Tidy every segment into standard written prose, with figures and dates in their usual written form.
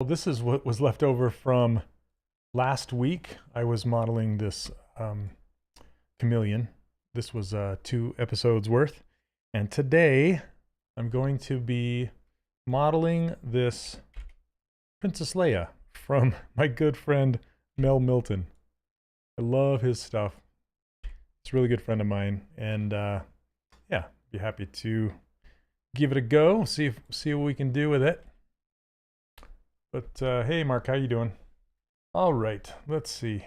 Well, this is what was left over from last week. I was modeling this chameleon. This was 2 episodes worth. And today I'm going to be modeling this Princess Leia from my good friend Mel Milton. I love his stuff. It's a really good friend of mine. And yeah, be happy to give it a go, see what we can do with it. But hey, Mark, how you doing? All right, let's see.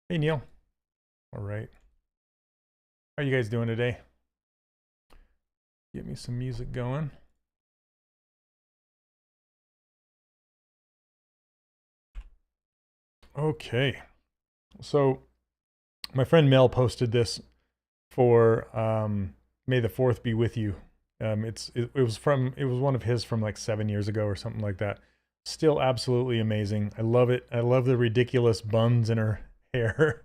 Hey, Neil. All right. How are you guys doing today? Get me some music going. Okay. So my friend Mel posted this for May the 4th be with you. It was one of his from like 7 years ago or something like that. Still absolutely amazing. I love it. I love the ridiculous buns in her hair.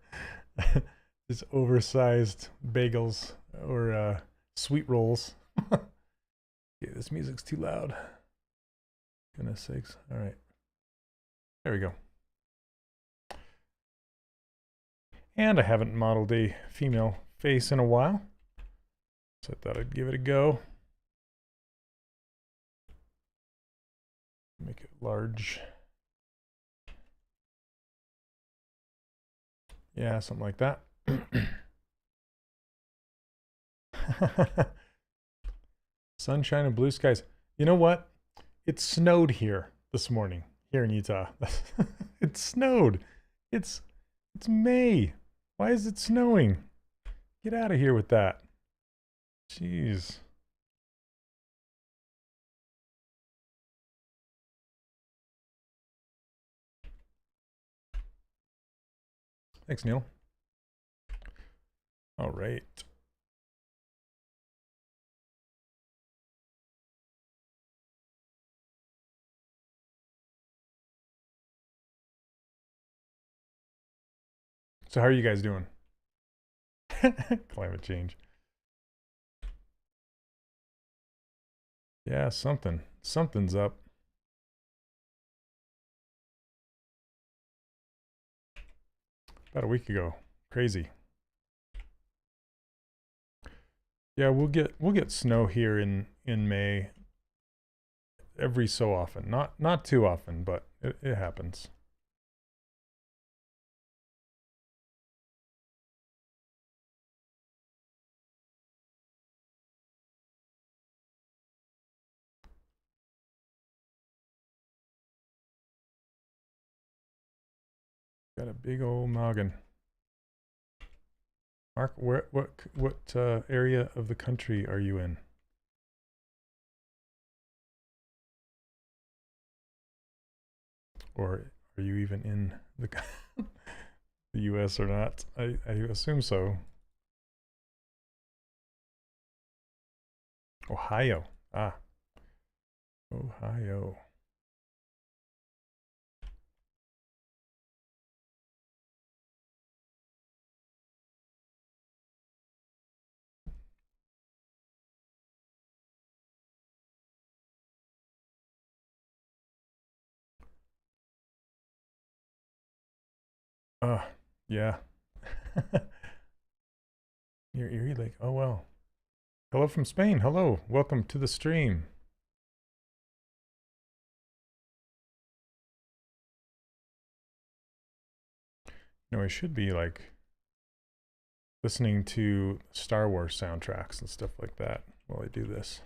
These oversized bagels or sweet rolls. Okay, this music's too loud. Goodness sakes. All right. There we go. And I haven't modeled a female face in a while, so I thought I'd give it a go. Make it large. Yeah, something like that. Sunshine and blue skies. You know what? It snowed here this morning, here in Utah. It snowed. It's May. Why is it snowing? Get out of here with that. Jeez. Thanks, Neil. All right. So how are you guys doing? Climate change. Yeah, something's up. About a week ago. Crazy. Yeah, we'll get snow here in May every so often. Not too often, but it happens. Got a big old noggin. Mark, what area of the country are you in? Or are you even in the the U.S. or not? I assume so. Ohio. Ah, Ohio. Yeah. You're Erie Lake. Oh well. Hello from Spain. Hello. Welcome to the stream. You know, I should be like listening to Star Wars soundtracks and stuff like that while I do this.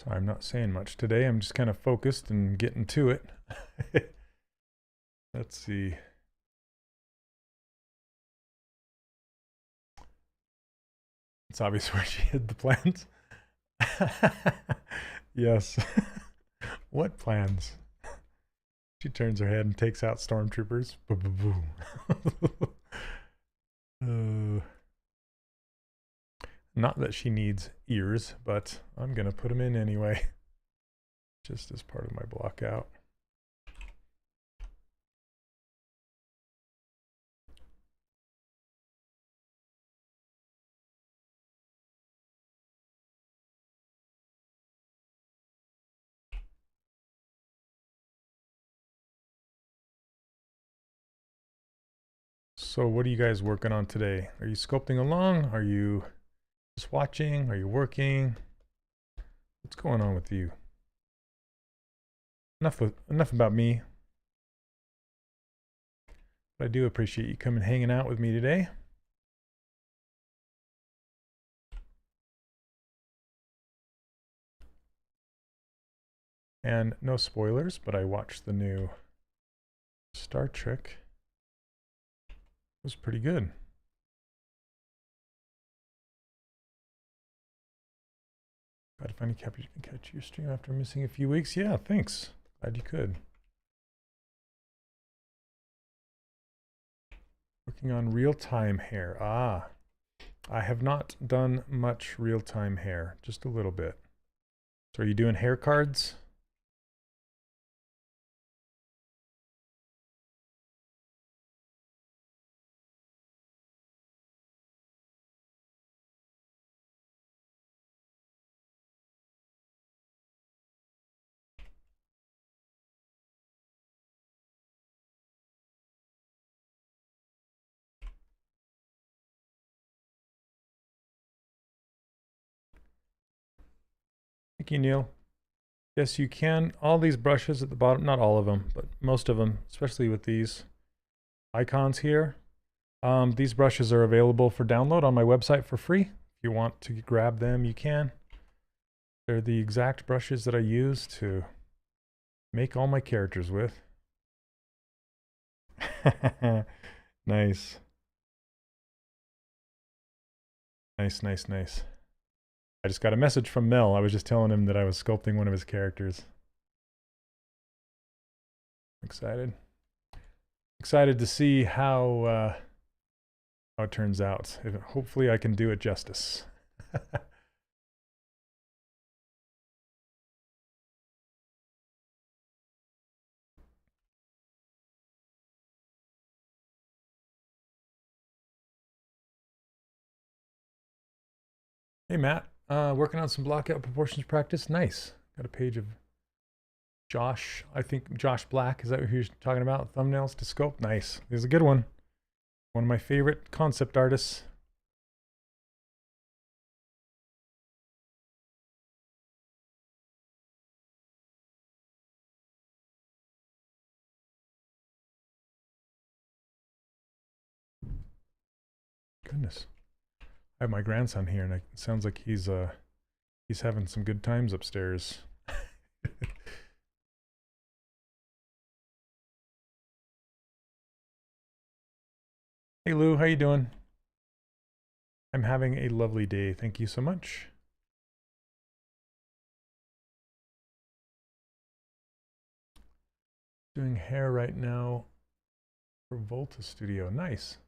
So I'm not saying much today. I'm just kind of focused and getting to it. Let's see. It's obvious where she hid the plans. Yes. What plans? She turns her head and takes out stormtroopers. Not that she needs ears, but I'm going to put them in anyway. Just as part of my block out. So what are you guys working on today? Are you sculpting along? Are you just watching? Are you working? What's going on with you? Enough about me. But I do appreciate you coming hanging out with me today. And no spoilers, but I watched the new Star Trek. It was pretty good. Glad to finally catch your stream after missing a few weeks. Yeah, thanks. Glad you could. Working on real-time hair. Ah, I have not done much real-time hair, just a little bit. So are you doing hair cards? Thank you, Neil. Yes, you can. All these brushes at the bottom, not all of them, but most of them, especially with these icons here. These brushes are available for download on my website for free. If you want to grab them, you can. They're the exact brushes that I use to make all my characters with. Nice. Nice, nice, nice. I just got a message from Mel. I was just telling him that I was sculpting one of his characters. Excited. Excited to see how it turns out. Hopefully I can do it justice. Hey Matt, working on some blockout proportions practice. Nice. Got a page of Josh, I think Josh Black, is that what you're talking about? Thumbnails to sculpt? Nice. This is a good one. One of my favorite concept artists. Goodness. I have my grandson here and it sounds like he's having some good times upstairs. Hey Lou, how you doing? I'm having a lovely day. Thank you so much. Doing hair right now for Volta Studio. Nice.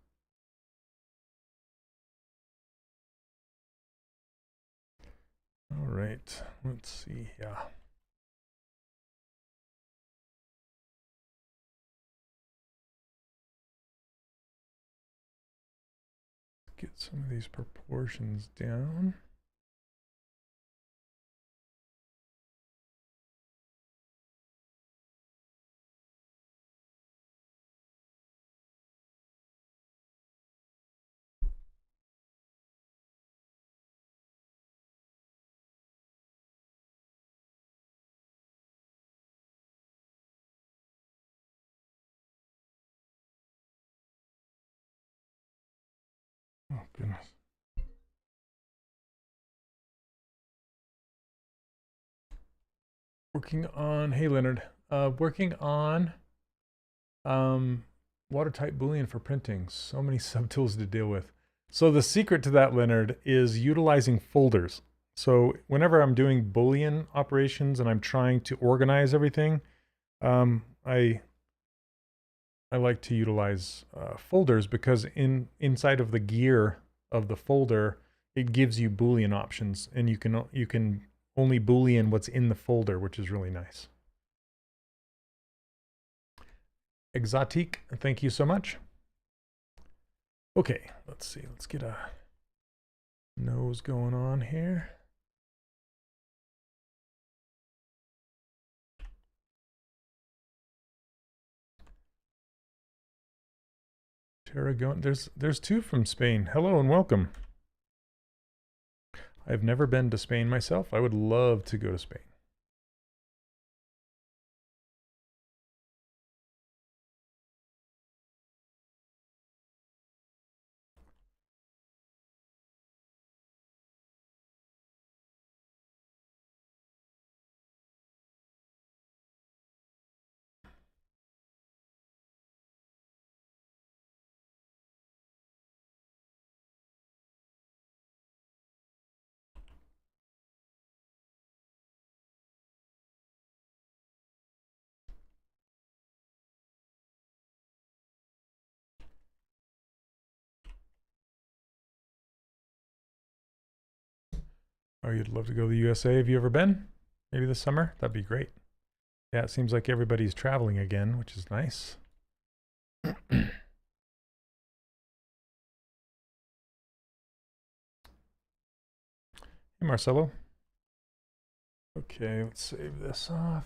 All right, let's see. Yeah. Get some of these proportions down. Oh, goodness. Working on, hey Leonard, working on watertight Boolean for printing. So many subtools to deal with. So the secret to that, Leonard, is utilizing folders. So whenever I'm doing Boolean operations and I'm trying to organize everything, I like to utilize folders because inside of the gear of the folder, it gives you Boolean options, and you can only Boolean what's in the folder, which is really nice. Exotique, thank you so much. Okay, let's see. Let's get a nose going on here. Tarragona. There's two from Spain. Hello and welcome. I've never been to Spain myself. I would love to go to Spain. Oh, you'd love to go to the USA. Have you ever been? Maybe this summer? That'd be great. Yeah, it seems like everybody's traveling again, which is nice. Hey, Marcelo. Okay, let's save this off.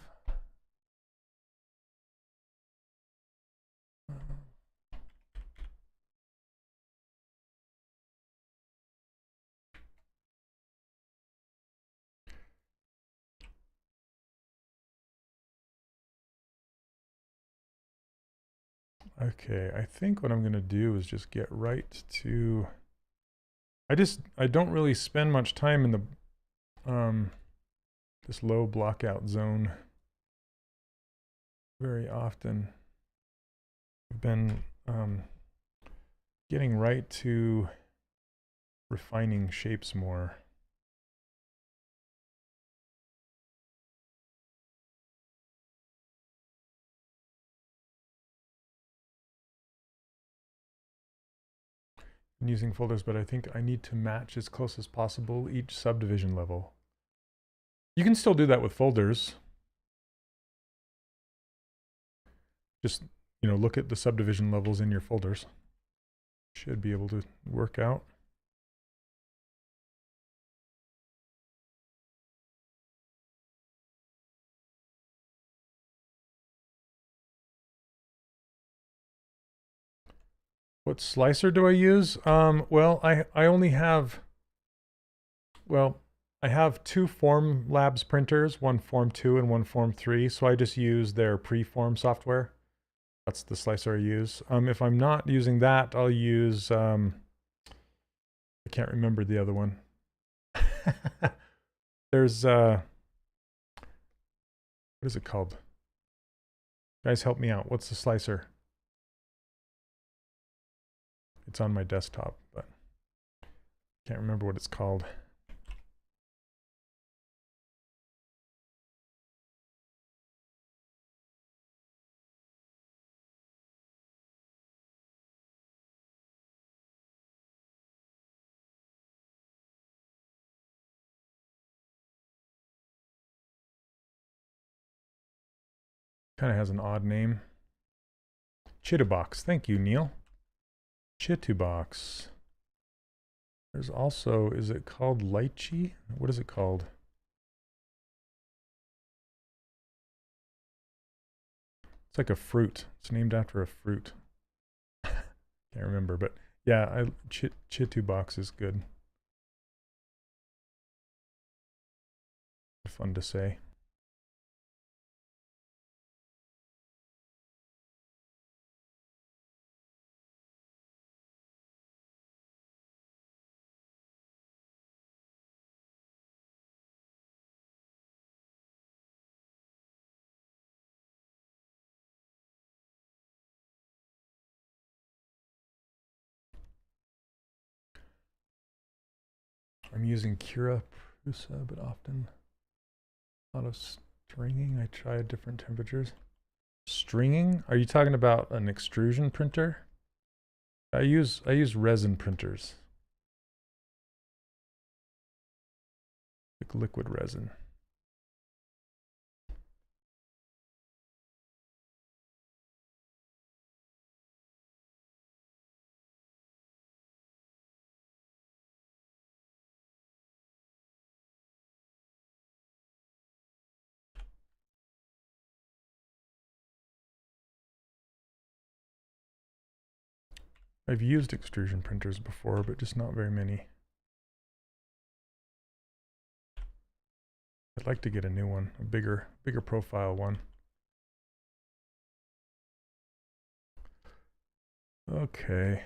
Okay, I think what I'm going to do is just get right to... I don't really spend much time in the this low blockout zone very often. I've been getting right to refining shapes more. I'm using folders, but I think I need to match as close as possible each subdivision level. You can still do that with folders. Just, you know, look at the subdivision levels in your folders. Should be able to work out. What slicer do I use? Well, I only have, well, I have two Formlabs printers, one Form 2 and one Form 3, so I just use their preform software. That's the slicer I use. If I'm not using that, I'll use, I can't remember the other one. There's, what is it called? Guys, help me out. What's the slicer? It's on my desktop, but can't remember what it's called. Kind of has an odd name. Chitterbox. Thank you, Neil. Chitterbox. There's also, is it called lychee? What is it called? It's like a fruit. It's named after a fruit. Can't remember, but yeah, Chitterbox is good. Fun to say. I'm using Cura Prusa, but often a lot of stringing. I tried different temperatures. Stringing? Are you talking about an extrusion printer? I use resin printers. Like liquid resin. I've used extrusion printers before, but just not very many. I'd like to get a new one, a bigger profile one. Okay.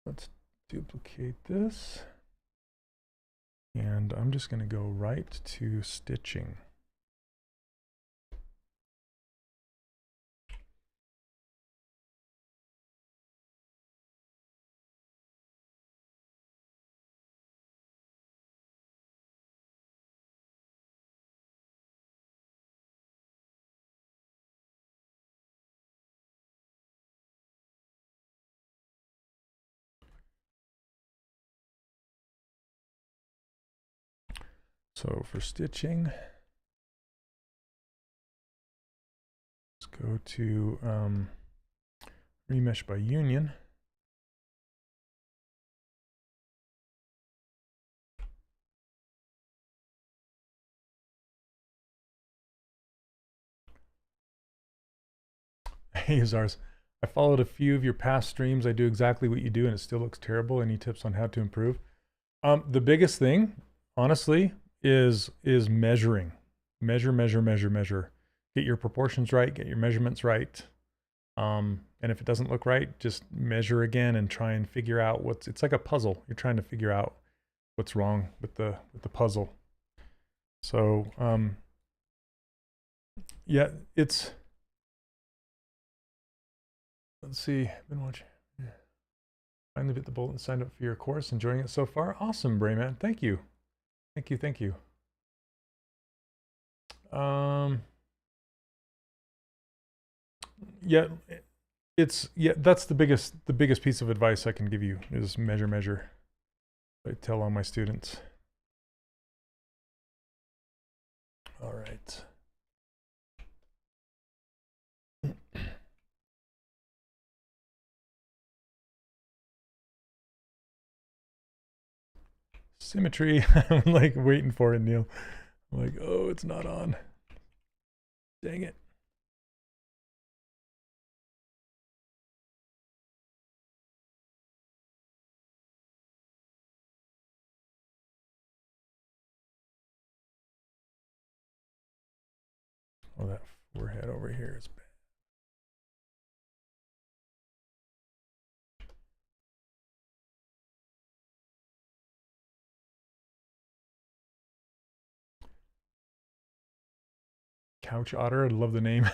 Let's duplicate this. And I'm just going to go right to stitching. So for stitching, let's go to remesh by union. Hey, Zars, I followed a few of your past streams. I do exactly what you do and it still looks terrible. Any tips on how to improve? The biggest thing, honestly, is measuring. Measure. Get your proportions right, get your measurements right. And if it doesn't look right, just measure again and try and figure out it's like a puzzle. You're trying to figure out what's wrong with the puzzle. So, yeah, let's see, been watching. Yeah. Finally bit the bullet and signed up for your course. Enjoying it so far? Awesome, Brayman. Thank you. Thank you. Yeah, that's the biggest piece of advice I can give you is measure. I tell all my students. All right. Symmetry. I'm like waiting for it, Neil. I'm like, oh, it's not on. Dang it. Oh, that forehead over here is bad. Couch Otter, I love the name.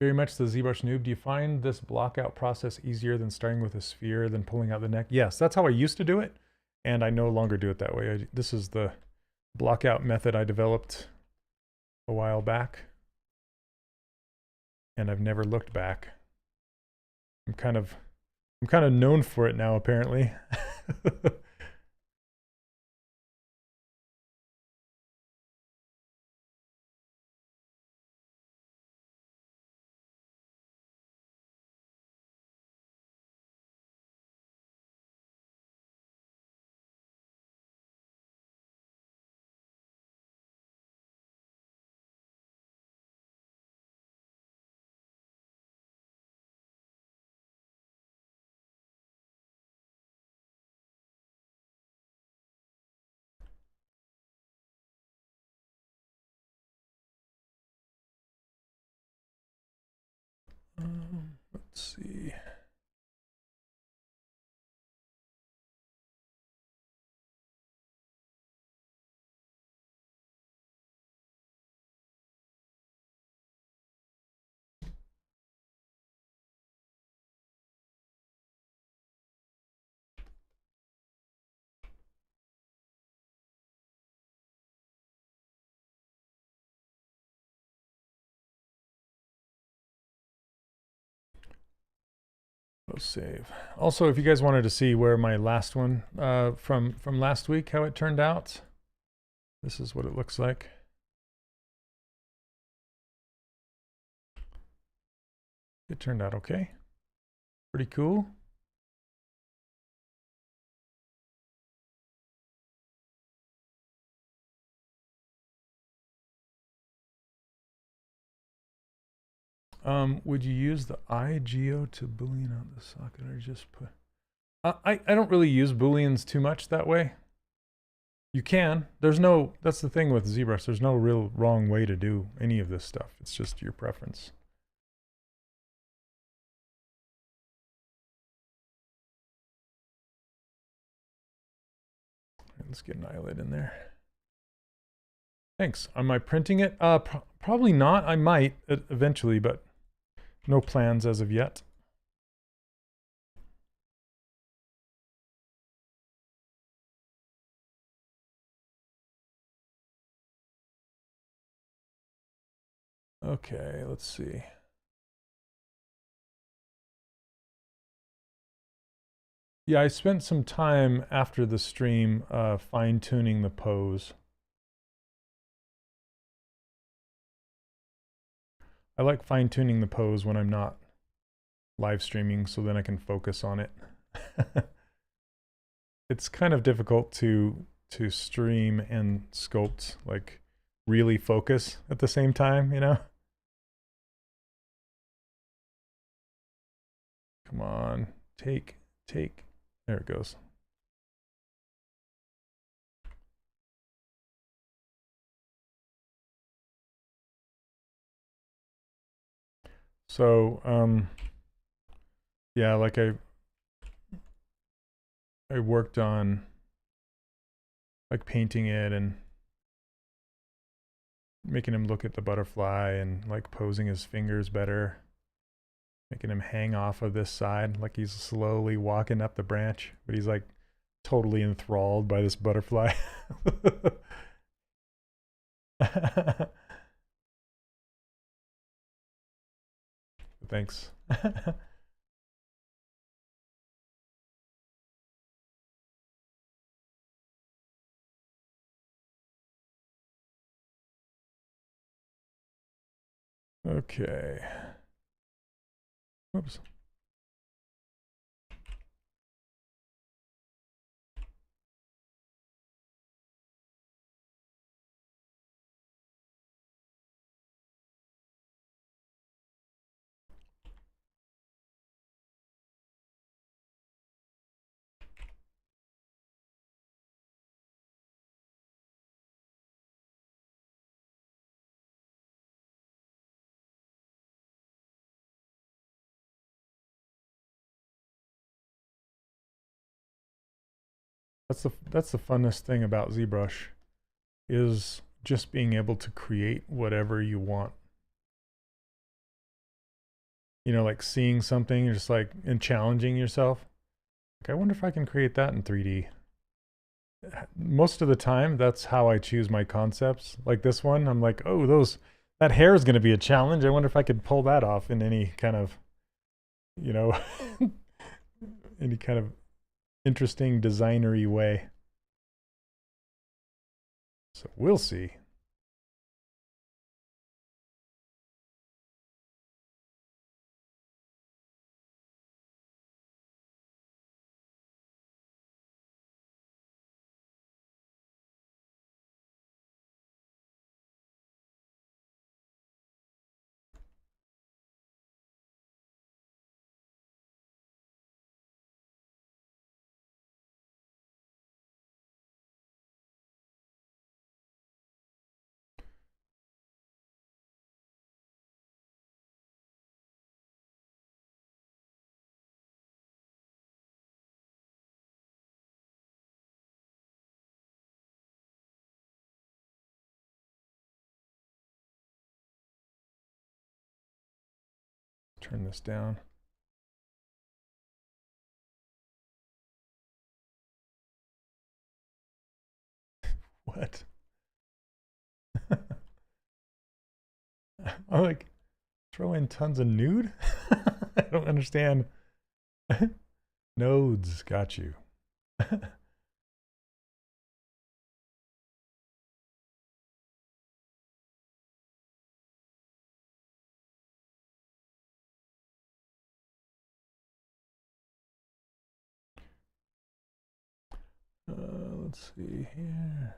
Very much the ZBrush noob. Do you find this blockout process easier than starting with a sphere, then pulling out the neck? Yes, that's how I used to do it, and I no longer do it that way. This is the blockout method I developed a while back, and I've never looked back. I'm kind of known for it now, apparently. Let's see. Close save. Also, if you guys wanted to see where my last one from last week, how it turned out, this is what it looks like. It turned out okay. Pretty cool. Would you use the IGO to boolean out the socket or just put... I don't really use booleans too much that way. You can. There's no... That's the thing with ZBrush. There's no real wrong way to do any of this stuff. It's just your preference. Let's get an eyelid in there. Thanks. Am I printing it? Probably not. I might eventually, but no plans as of yet. Okay, let's see. Yeah, I spent some time after the stream fine-tuning the pose. I like fine-tuning the pose when I'm not live streaming, so then I can focus on it. It's kind of difficult to stream and sculpt, like really focus at the same time, you know? Come on, take. There it goes. So, yeah, like I worked on like painting it and making him look at the butterfly and like posing his fingers better. Making him hang off of this side like he's slowly walking up the branch, but he's like totally enthralled by this butterfly. Thanks. Okay. Oops. That's the funnest thing about ZBrush is just being able to create whatever you want. You know, like seeing something just like and challenging yourself. Like, I wonder if I can create that in 3D. Most of the time, that's how I choose my concepts. Like this one, I'm like, oh, that hair is going to be a challenge. I wonder if I could pull that off in any kind of, you know, any kind of interesting designery way. So we'll see. Turn this down. What? I'm like, throw in tons of nude? I don't understand. Nodes, got you. Let's see here.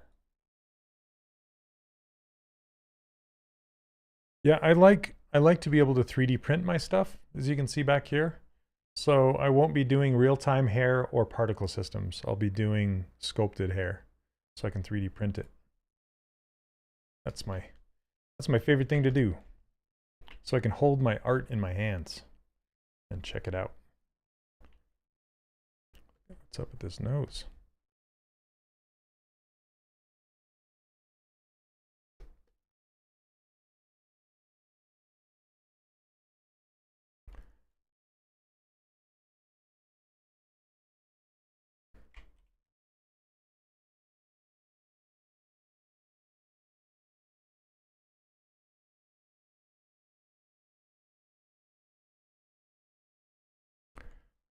Yeah, I like to be able to 3D print my stuff, as you can see back here. So I won't be doing real-time hair or particle systems. I'll be doing sculpted hair, so I can 3D print it. That's my favorite thing to do. So I can hold my art in my hands and check it out. What's up with this nose?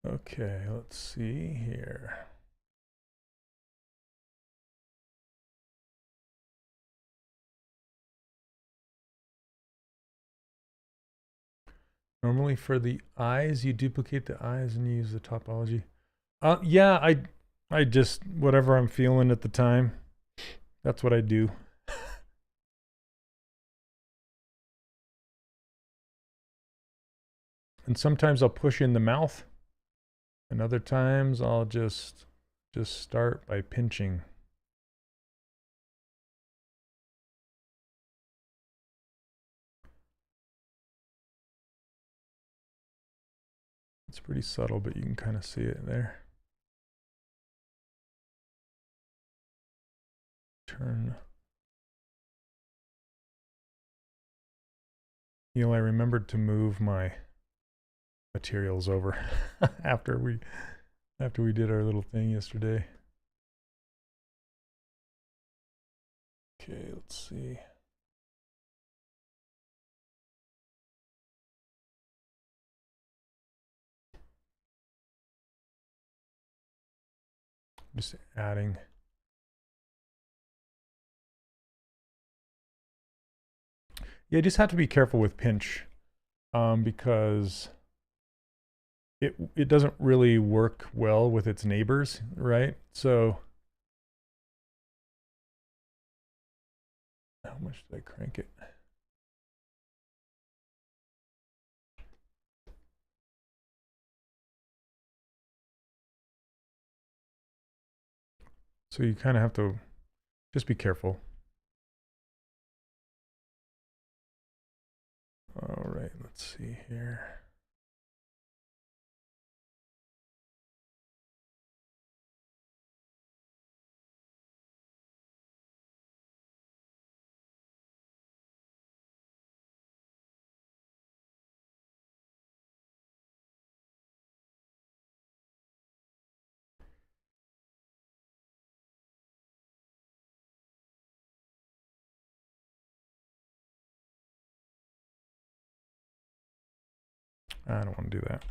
Okay, let's see here. Normally for the eyes, you duplicate the eyes and you use the topology. Yeah, I just, whatever I'm feeling at the time, that's what I do. And sometimes I'll push in the mouth, and other times I'll just start by pinching. It's pretty subtle, but you can kind of see it there. Turn. You know, I remembered to move my materials over after we did our little thing yesterday. Okay, let's see. Just adding. Yeah, you just have to be careful with pinch, because it doesn't really work well with its neighbors, right? So how much did I crank it? So you kind of have to just be careful. All right, let's see here. I don't want to do that.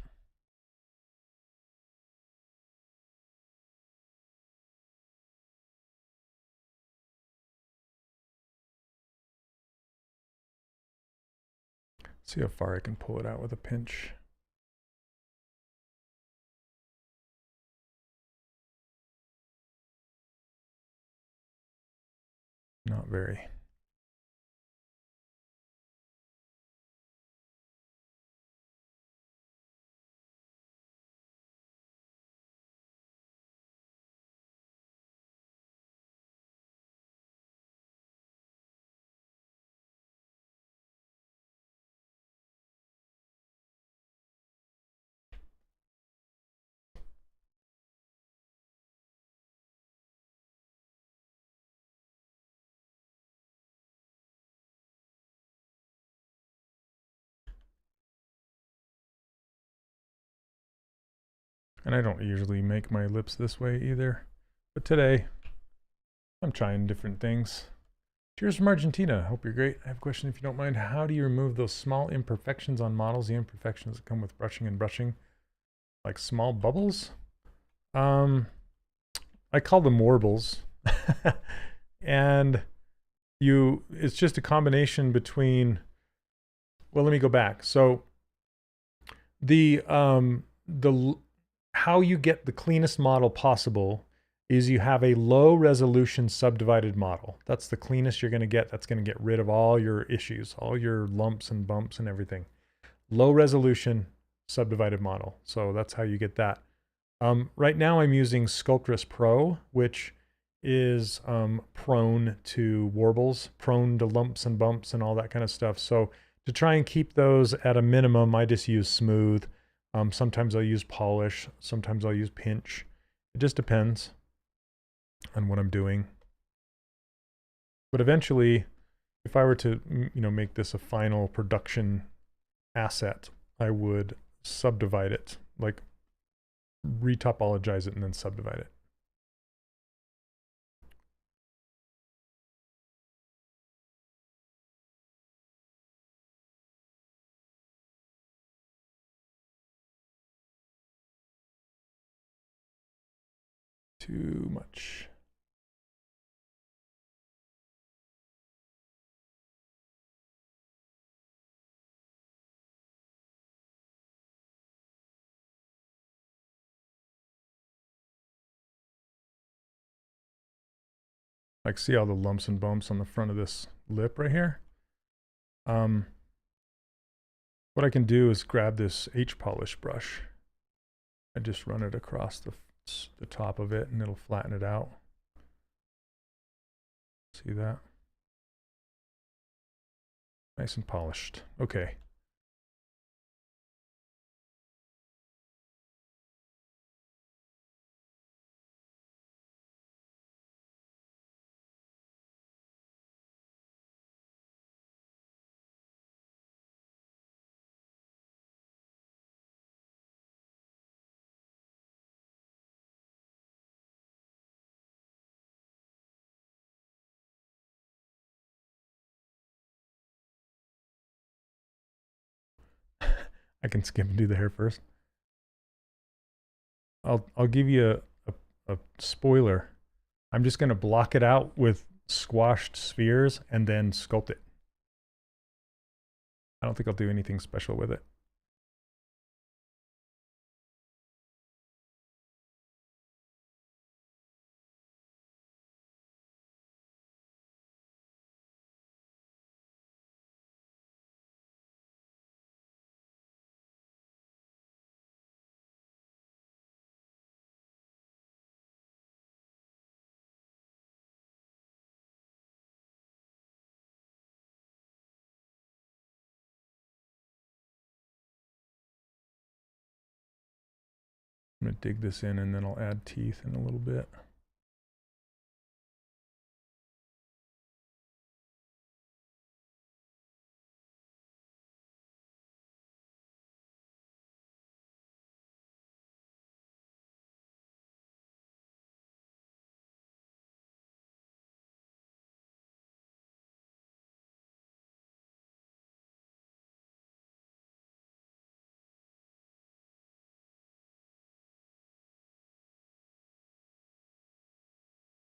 See how far I can pull it out with a pinch. Not very. And I don't usually make my lips this way either, but today I'm trying different things. Cheers from Argentina. Hope you're great. I have a question if you don't mind. How do you remove those small imperfections on models, the imperfections that come with brushing and brushing? like small bubbles. I call them warbles. And it's just a combination between, well, let me go back. So the how you get the cleanest model possible is you have a low resolution subdivided model. That's the cleanest you're going to get. That's going to get rid of all your issues, all your lumps and bumps and everything. Low resolution subdivided model. So that's how you get that. Right now I'm using Sculptress Pro, which is prone to warbles, prone to lumps and bumps and all that kind of stuff. So to try and keep those at a minimum, I just use smooth. Sometimes I'll use polish. Sometimes I'll use pinch. It just depends on what I'm doing. But eventually, if I were to, make this a final production asset, I would subdivide it, like retopologize it and then subdivide it. Too much. Like, see all the lumps and bumps on the front of this lip right here? What I can do is grab this H-polish brush. I just run it across the top of it and it'll flatten it out. See that? Nice and polished. Okay. I can skip and do the hair first. I'll give you a spoiler. I'm just going to block it out with squashed spheres and then sculpt it. I don't think I'll do anything special with it. I'm going to dig this in and then I'll add teeth in a little bit.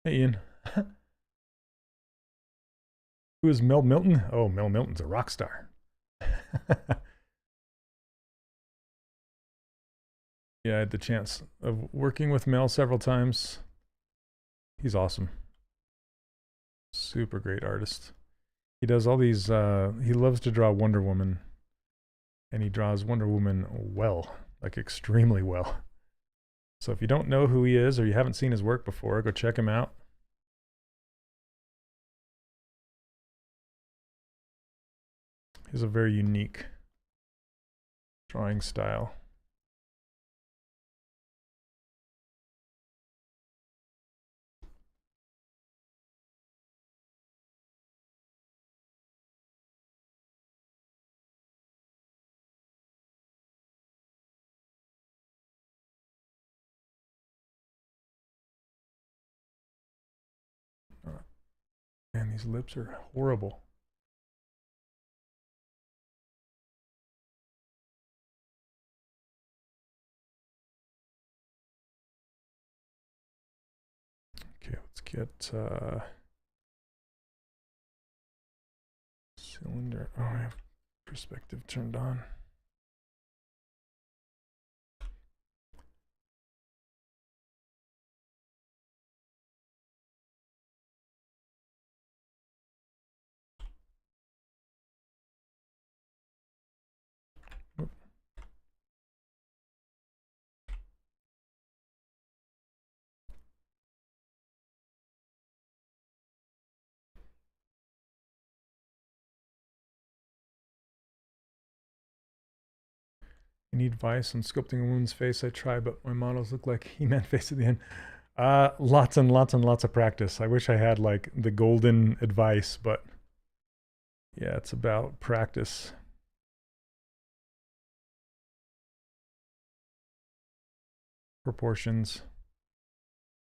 Hey, Ian. Who is Mel Milton? Oh, Mel Milton's a rock star. Yeah, I had the chance of working with Mel several times. He's awesome. Super great artist. He does all these, he loves to draw Wonder Woman. And he draws Wonder Woman well, like extremely well. So if you don't know who he is or you haven't seen his work before, go check him out. He has a very unique drawing style. Man, these lips are horrible. Let's get cylinder. Oh, I have perspective turned on. I need advice on sculpting a woman's face. I try, but my models look like He-Man face at the end. Lots and lots and lots of practice. I wish I had like the golden advice, but yeah, it's about practice. Proportions,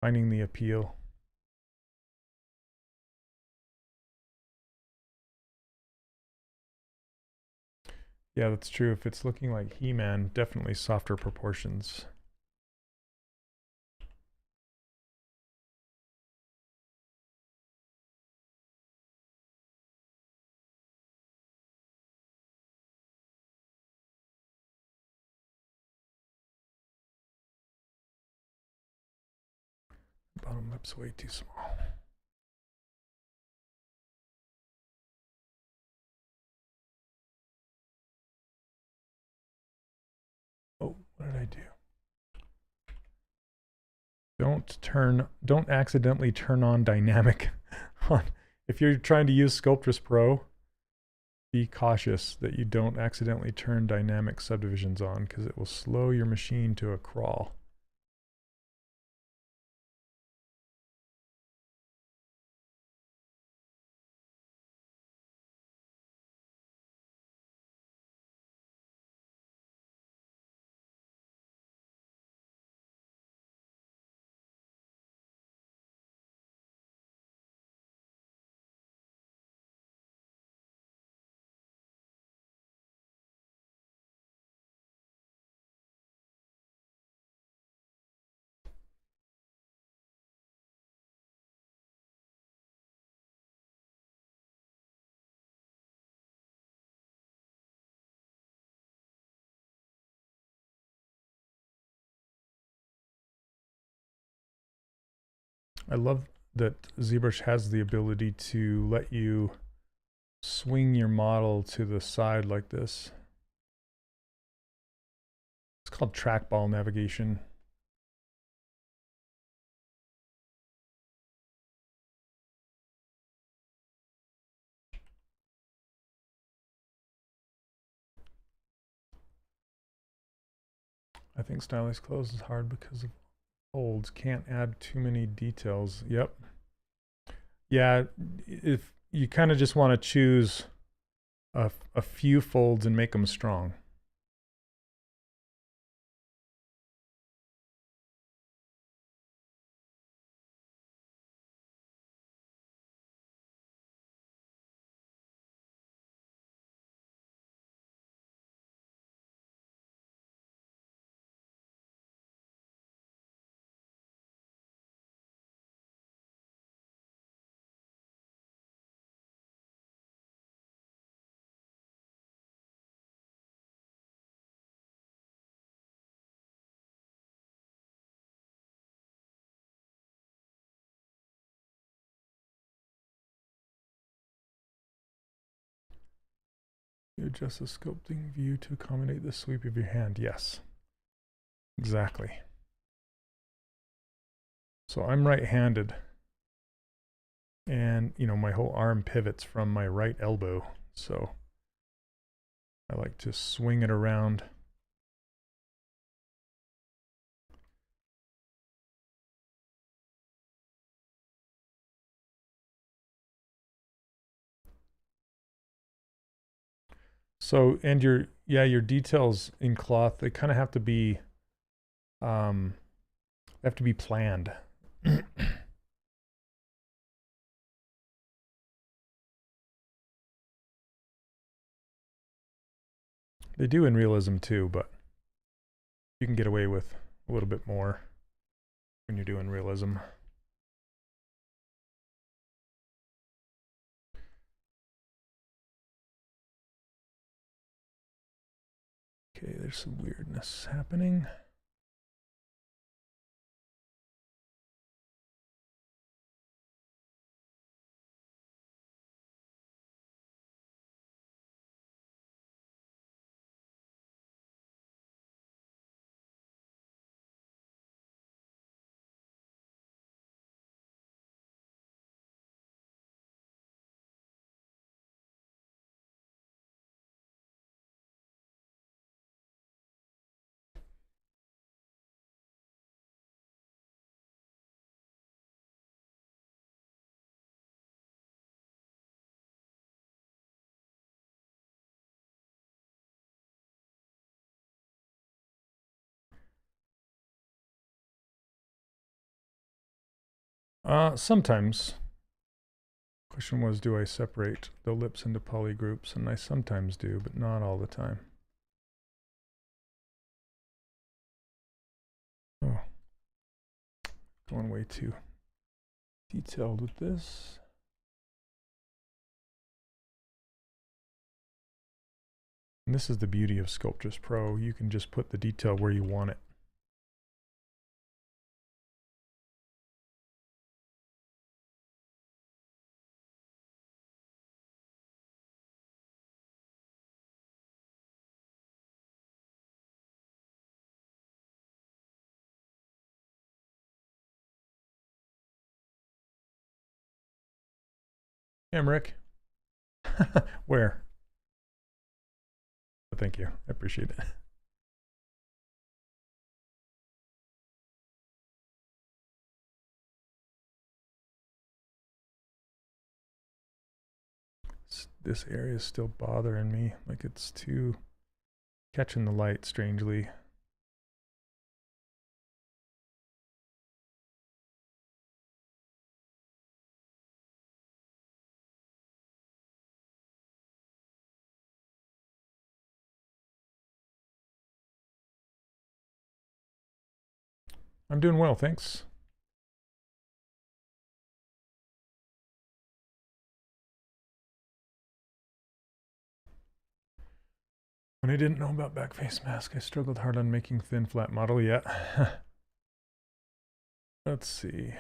finding the appeal. Yeah, that's true. If it's looking like He-Man, definitely softer proportions. Bottom lip's way too small. Oh, what did I do? Don't accidentally turn on dynamic. If you're trying to use Sculptress Pro, be cautious that you don't accidentally turn dynamic subdivisions on, because it will slow your machine to a crawl. I love that ZBrush has the ability to let you swing your model to the side like this. It's called trackball navigation. I think Stylized close is hard because of folds. Can't add too many details. Yep. Yeah, if you kind of just want to choose a few folds and make them strong. You adjust the sculpting view to accommodate the sweep of your hand. Yes, exactly. So I'm right-handed, and you know, my whole arm pivots from my right elbow, so I like to swing it around. So, and your details in cloth, they kind of have to be planned. They do in realism too, but you can get away with a little bit more when you're doing realism. there's some weirdness happening. Sometimes. Question was, do I separate the lips into polygroups? And I sometimes do, but not all the time. Oh, going way too detailed with this. And this is the beauty of Sculptress Pro. You can just put the detail where you want it. Emmerich. Where? Thank you. I appreciate it. This area is still bothering me. Like it's too catching the light strangely. I'm doing well, thanks. When I didn't know about backface mask, I struggled hard on making thin flat model yet. Let's see.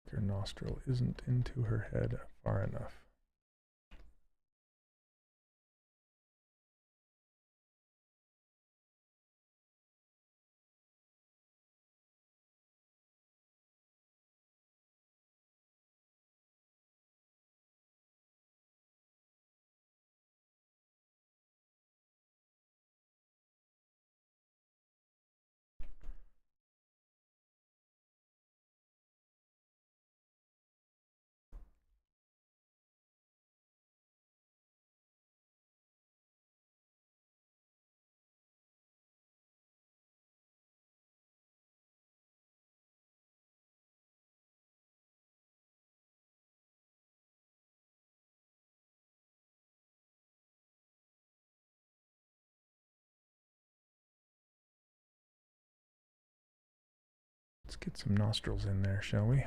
Her nostril isn't into her head far enough. Let's get some nostrils in there, shall we?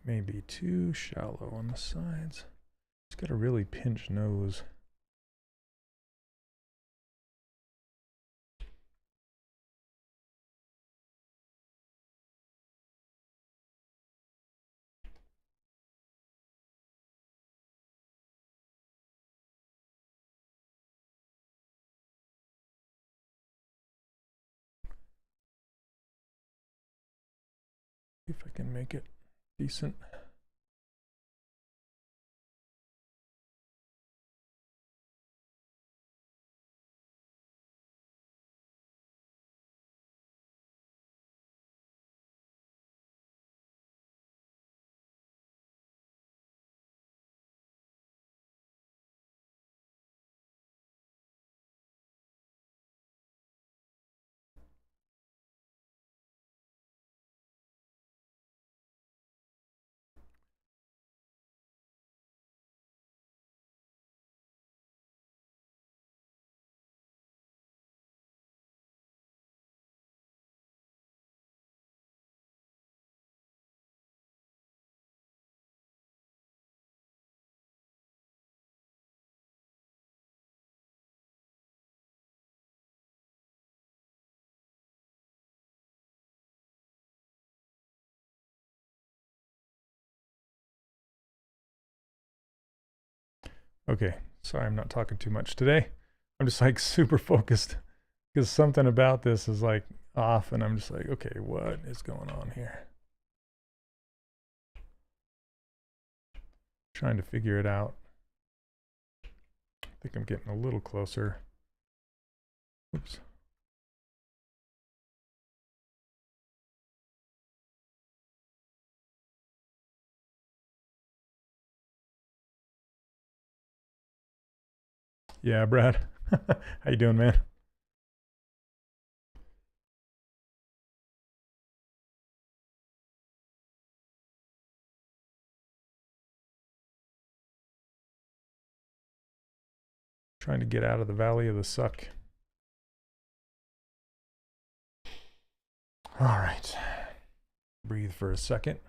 Maybe too shallow on the sides. It's got a really pinched nose. See if I can make it decent. Okay, sorry I'm not talking too much today. I'm just like super focused because something about this is like off and I'm just like, okay, what is going on here? Trying to figure it out. I think I'm getting a little closer. Oops. Yeah, Brad. How you doing, man? Trying to get out of the valley of the suck. All right. Breathe for a second.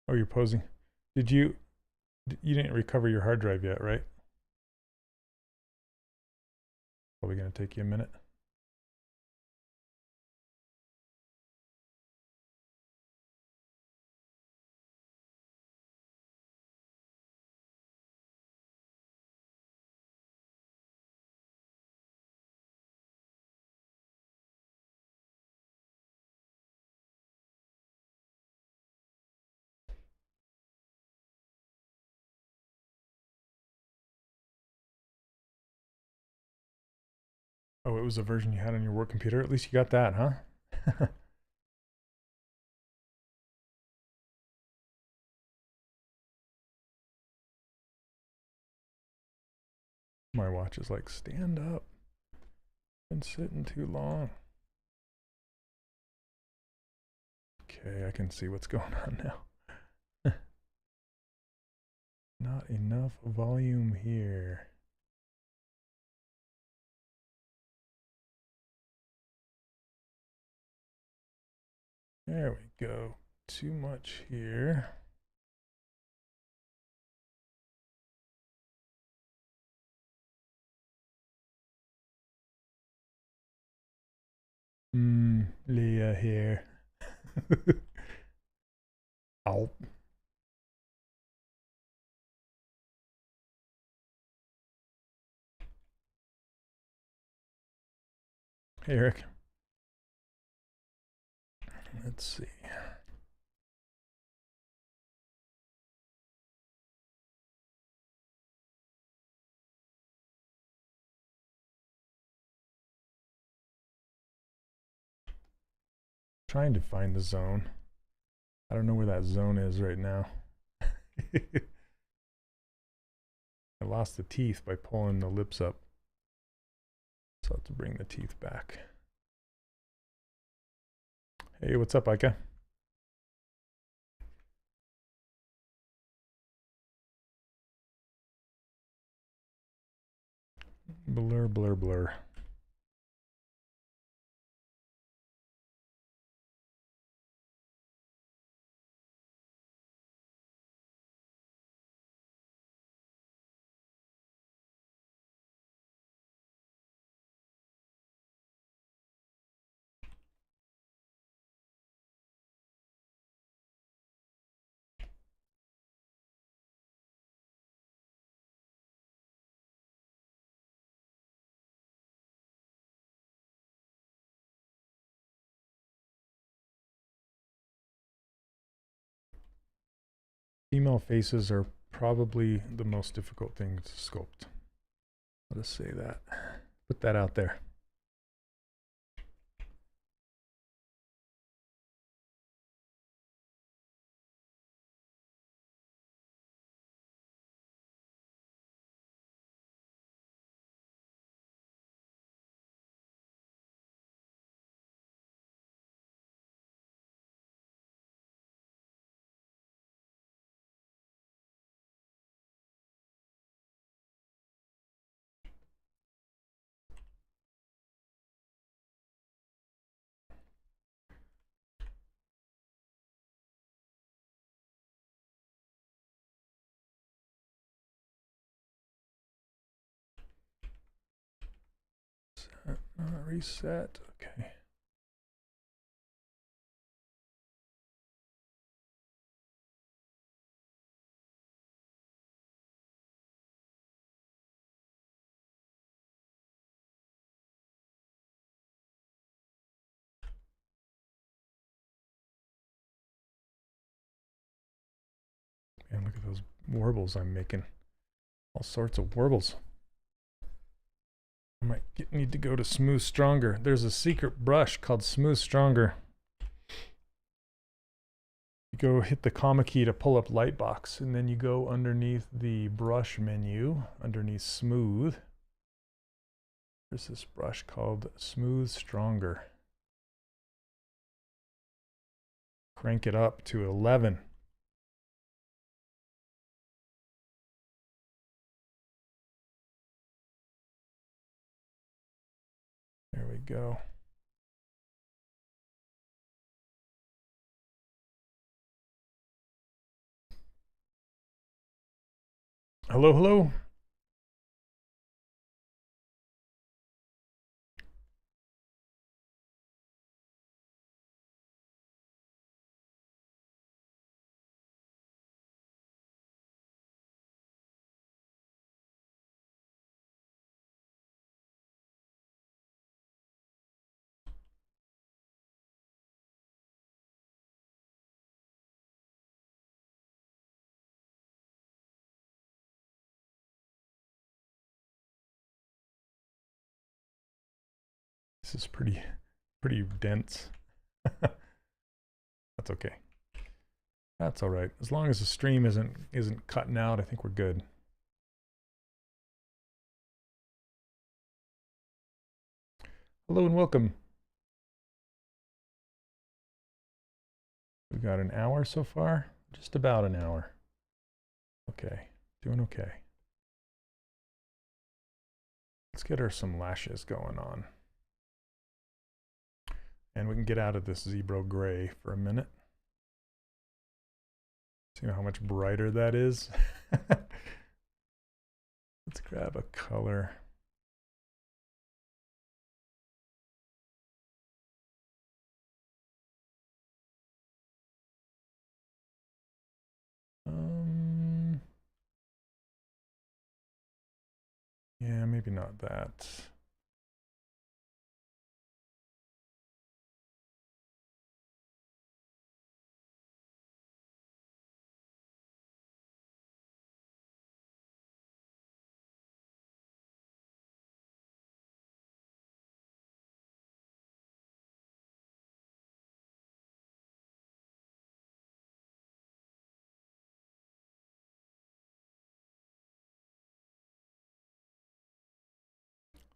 Oh, you're posing. You didn't recover your hard drive yet, right? Probably going to take you a minute. Oh, it was a version you had on your work computer. At least you got that, huh? My watch is like, stand up. Been sitting too long. Okay, I can see what's going on now. Not enough volume here. There we go. Too much here. Leah here. Ow. Hey, Eric. Let's see. Trying to find the zone. I don't know where that zone is right now. I lost the teeth by pulling the lips up. So I'll have to bring the teeth back. Hey, what's up, Ika? Blur, blur, blur. Female faces are probably the most difficult thing to sculpt. Let us say that. Put that out there. Reset. Okay. And look at those warbles I'm making. All sorts of warbles. I might need to go to Smooth Stronger. There's a secret brush called Smooth Stronger. You go hit the comma key to pull up Lightbox, and then you go underneath the brush menu, underneath Smooth. There's this brush called Smooth Stronger. Crank it up to 11. There we go. Hello, hello. This is pretty dense. That's okay. That's all right. As long as the stream isn't cutting out, I think we're good. Hello and welcome. We've got an hour so far, just about an hour. Okay, doing okay. Let's get her some lashes going on. And we can get out of this ZBrush gray for a minute. See how much brighter that is? Let's grab a color. Yeah, maybe not that.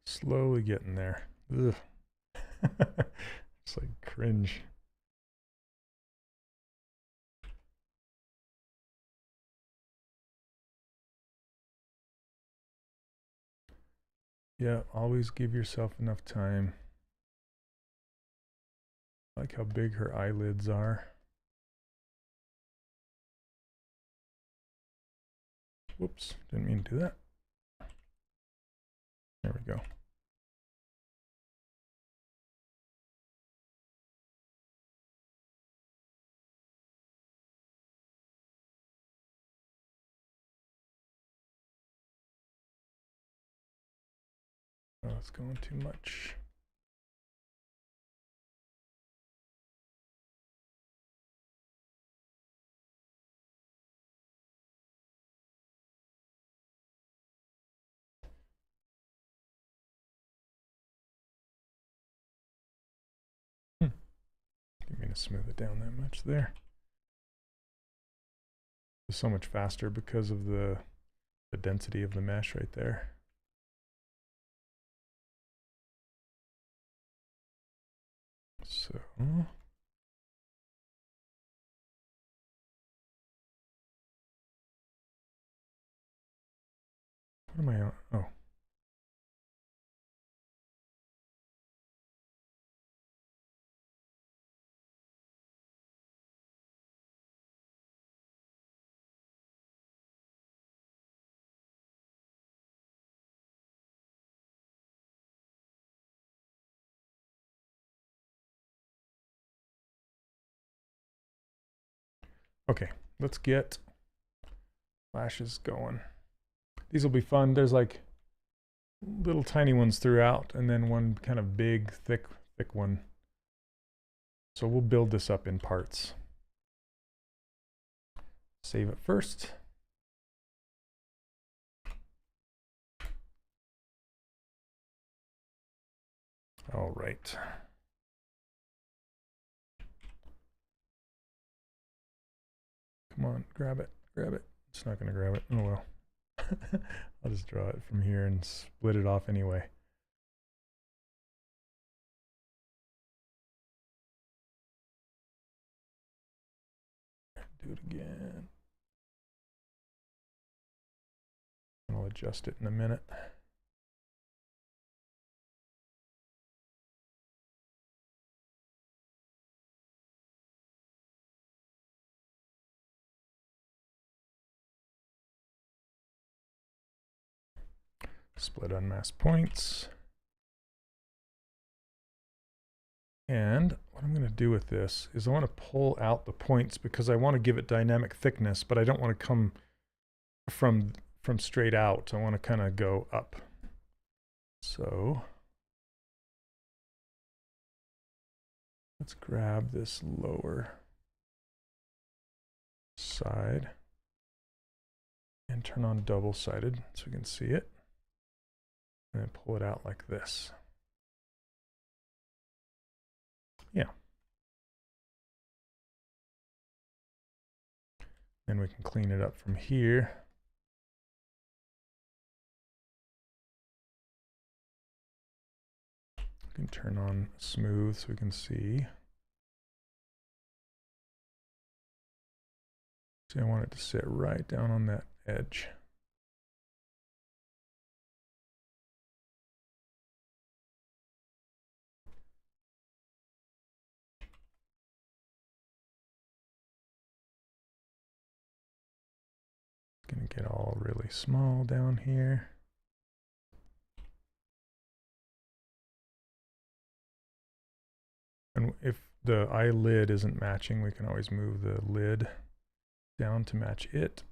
Slowly getting there. Ugh. It's like cringe. Yeah, always give yourself enough time. I like how big her eyelids are. Whoops, didn't mean to do that. There we go. Oh, it's going too much. Didn't mean to smooth it down that much there. It's so much faster because of the density of the mesh right there. So what am I on? Oh. Okay, let's get flashes going. These will be fun. There's like little tiny ones throughout, and then one kind of big, thick one. So we'll build this up in parts. Save it first. All right. Come on, grab it, grab it. It's not gonna grab it, oh well. I'll just draw it from here and split it off anyway. Do it again. I'll adjust it in a minute. Split unmasked points. And what I'm going to do with this is I want to pull out the points because I want to give it dynamic thickness, but I don't want to come from straight out. I want to kind of go up. So let's grab this lower side and turn on double-sided so we can see it. And then pull it out like this. Yeah. Then we can clean it up from here. We can turn on smooth so we can see. See, I want it to sit right down on that edge. Gonna get all really small down here. And if the eyelid isn't matching, we can always move the lid down to match it,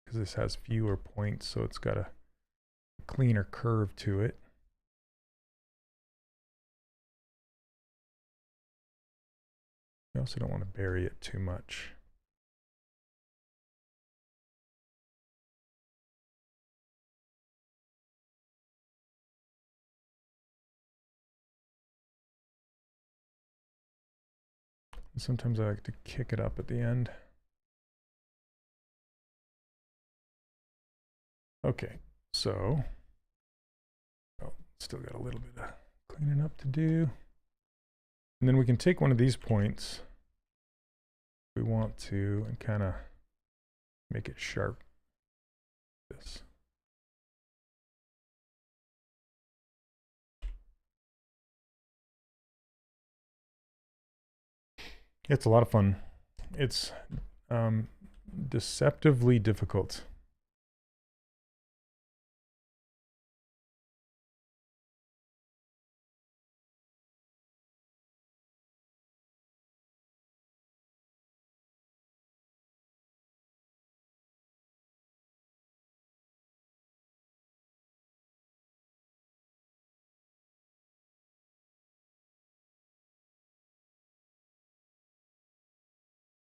because this has fewer points, so it's got a cleaner curve to it. We also don't want to bury it too much. And sometimes I like to kick it up at the end. Okay, so still got a little bit of cleaning up to do. And then we can take one of these points if we want to and kind of make it sharp. This. It's a lot of fun. It's deceptively difficult.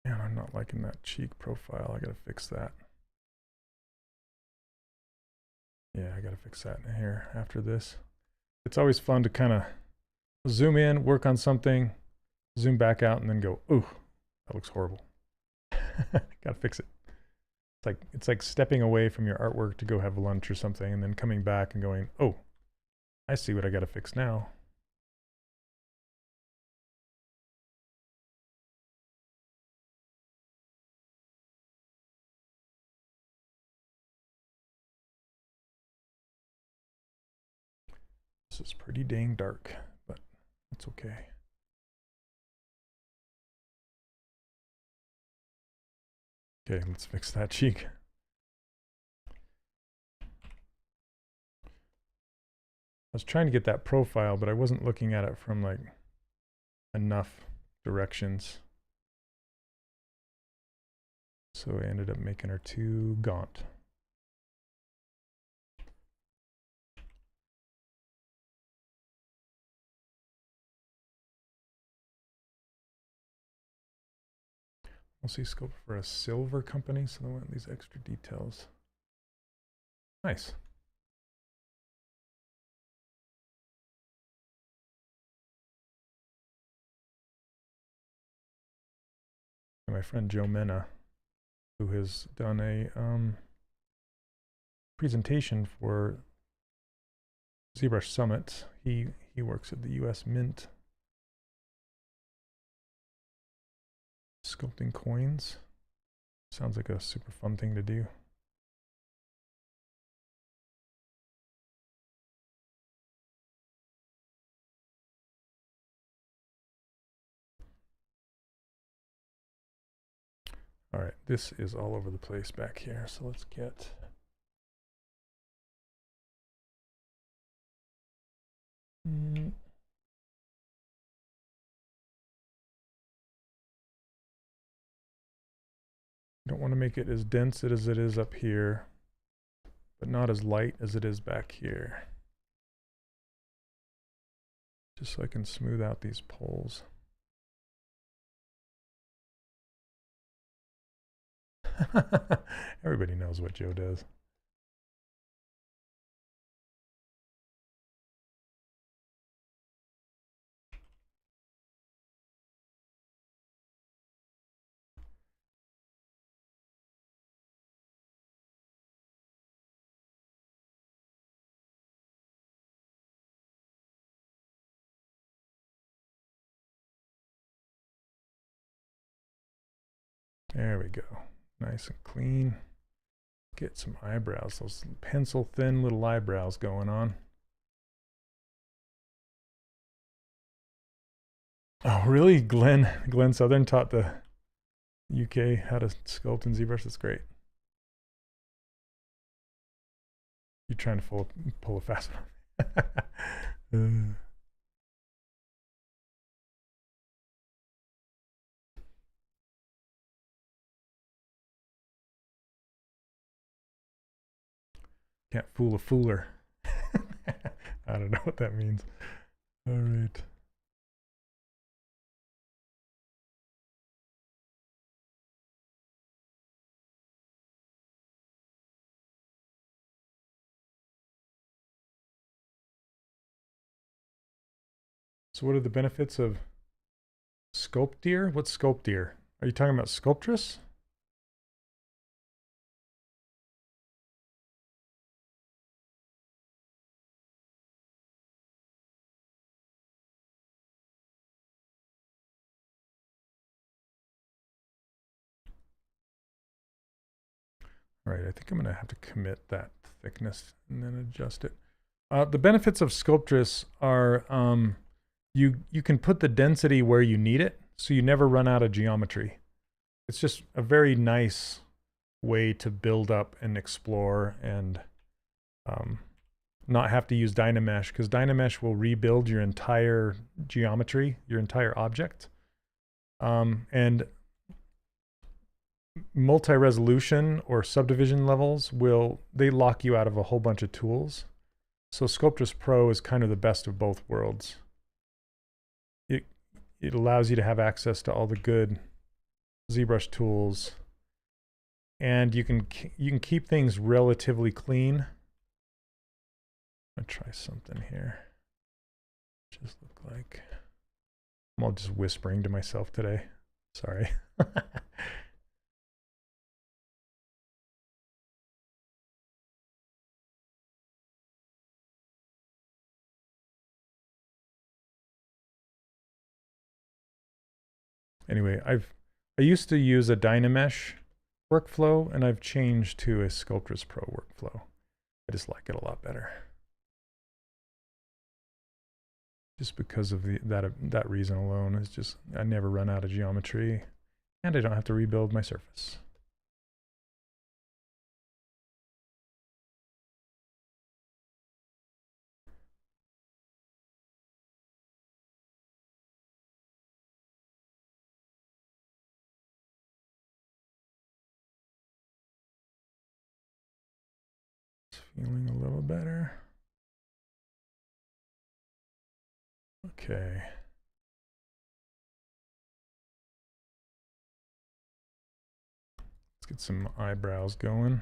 Man, I'm not liking that cheek profile. I gotta fix that. Yeah, I gotta fix that in here after this. It's always fun to kind of zoom in, work on something, zoom back out, and then go, ooh, that looks horrible. Gotta fix it. It's like stepping away from your artwork to go have lunch or something, and then coming back and going, oh, I see what I gotta fix now. This is pretty dang dark, but it's okay. Okay, let's fix that cheek. I was trying to get that profile, but I wasn't looking at it from like enough directions. So I ended up making her too gaunt. We'll see scope for a silver company, so they want these extra details. Nice. And my friend Joe Mena, who has done a presentation for ZBrush Summit. He works at the US Mint. Sculpting coins. Sounds like a super fun thing to do. All right, this is all over the place back here, so let's get don't want to make it as dense as it is up here, but not as light as it is back here. Just so I can smooth out these poles. Everybody knows what Joe does. There we go. Nice and clean. Get some eyebrows, those pencil thin little eyebrows going on. Oh, really? Glenn Southern taught the UK how to sculpt in ZBrush? That's great. You're trying to pull a fast one. Can't fool a fooler. I don't know what that means. All right. So what are the benefits of Sculptir? What's Sculptir? Are you talking about Sculptress? All right, I think I'm going to have to commit that thickness and then adjust it. The benefits of Sculptress are you can put the density where you need it, so you never run out of geometry. It's just a very nice way to build up and explore and not have to use Dynamesh, because Dynamesh will rebuild your entire geometry, your entire object. And multi-resolution or subdivision levels they lock you out of a whole bunch of tools. So Sculptress Pro is kind of the best of both worlds. It allows you to have access to all the good ZBrush tools, and you can keep things relatively clean. I'm gonna try something here. Just look like I'm all just whispering to myself today. Sorry. Anyway, I used to use a Dynamesh workflow, and I've changed to a Sculptress Pro workflow. I just like it a lot better. Just because of that reason alone. It's just I never run out of geometry, and I don't have to rebuild my surface. feeling a little better. Okay. Let's get some eyebrows going.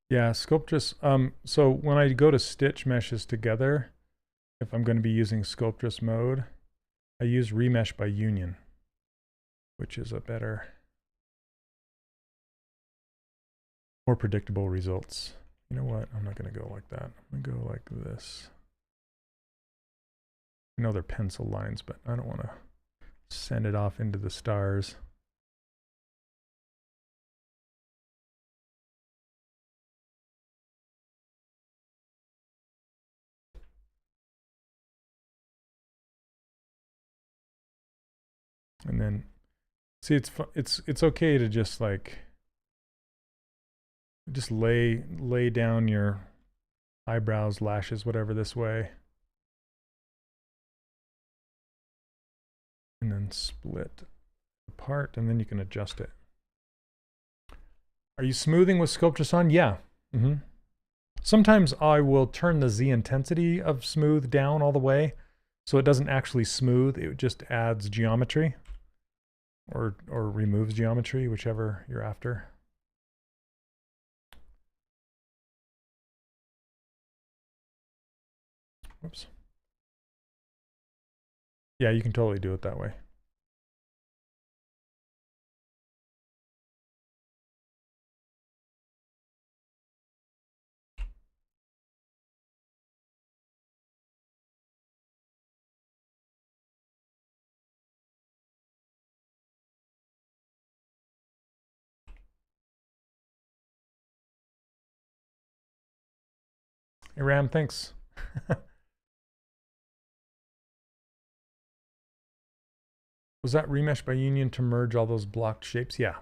Yeah, Sculptress. So when I go to stitch meshes together, if I'm going to be using Sculptress mode, I use remesh by union, which is a better, more predictable results. You know what? I'm not going to go like that. I'm going to go like this. I know they're pencil lines, but I don't want to send it off into the stars. And then, see, it's okay to just like lay down your eyebrows, lashes, whatever this way, and then split apart, and then you can adjust it. Are you smoothing with Sculptress on? Yeah. Sometimes I will turn the Z intensity of smooth down all the way, so it doesn't actually smooth, it just adds geometry. Or removes geometry, whichever you're after. Whoops. Yeah, you can totally do it that way. Hey Ram, thanks. Was that remesh by union to merge all those blocked shapes? Yeah.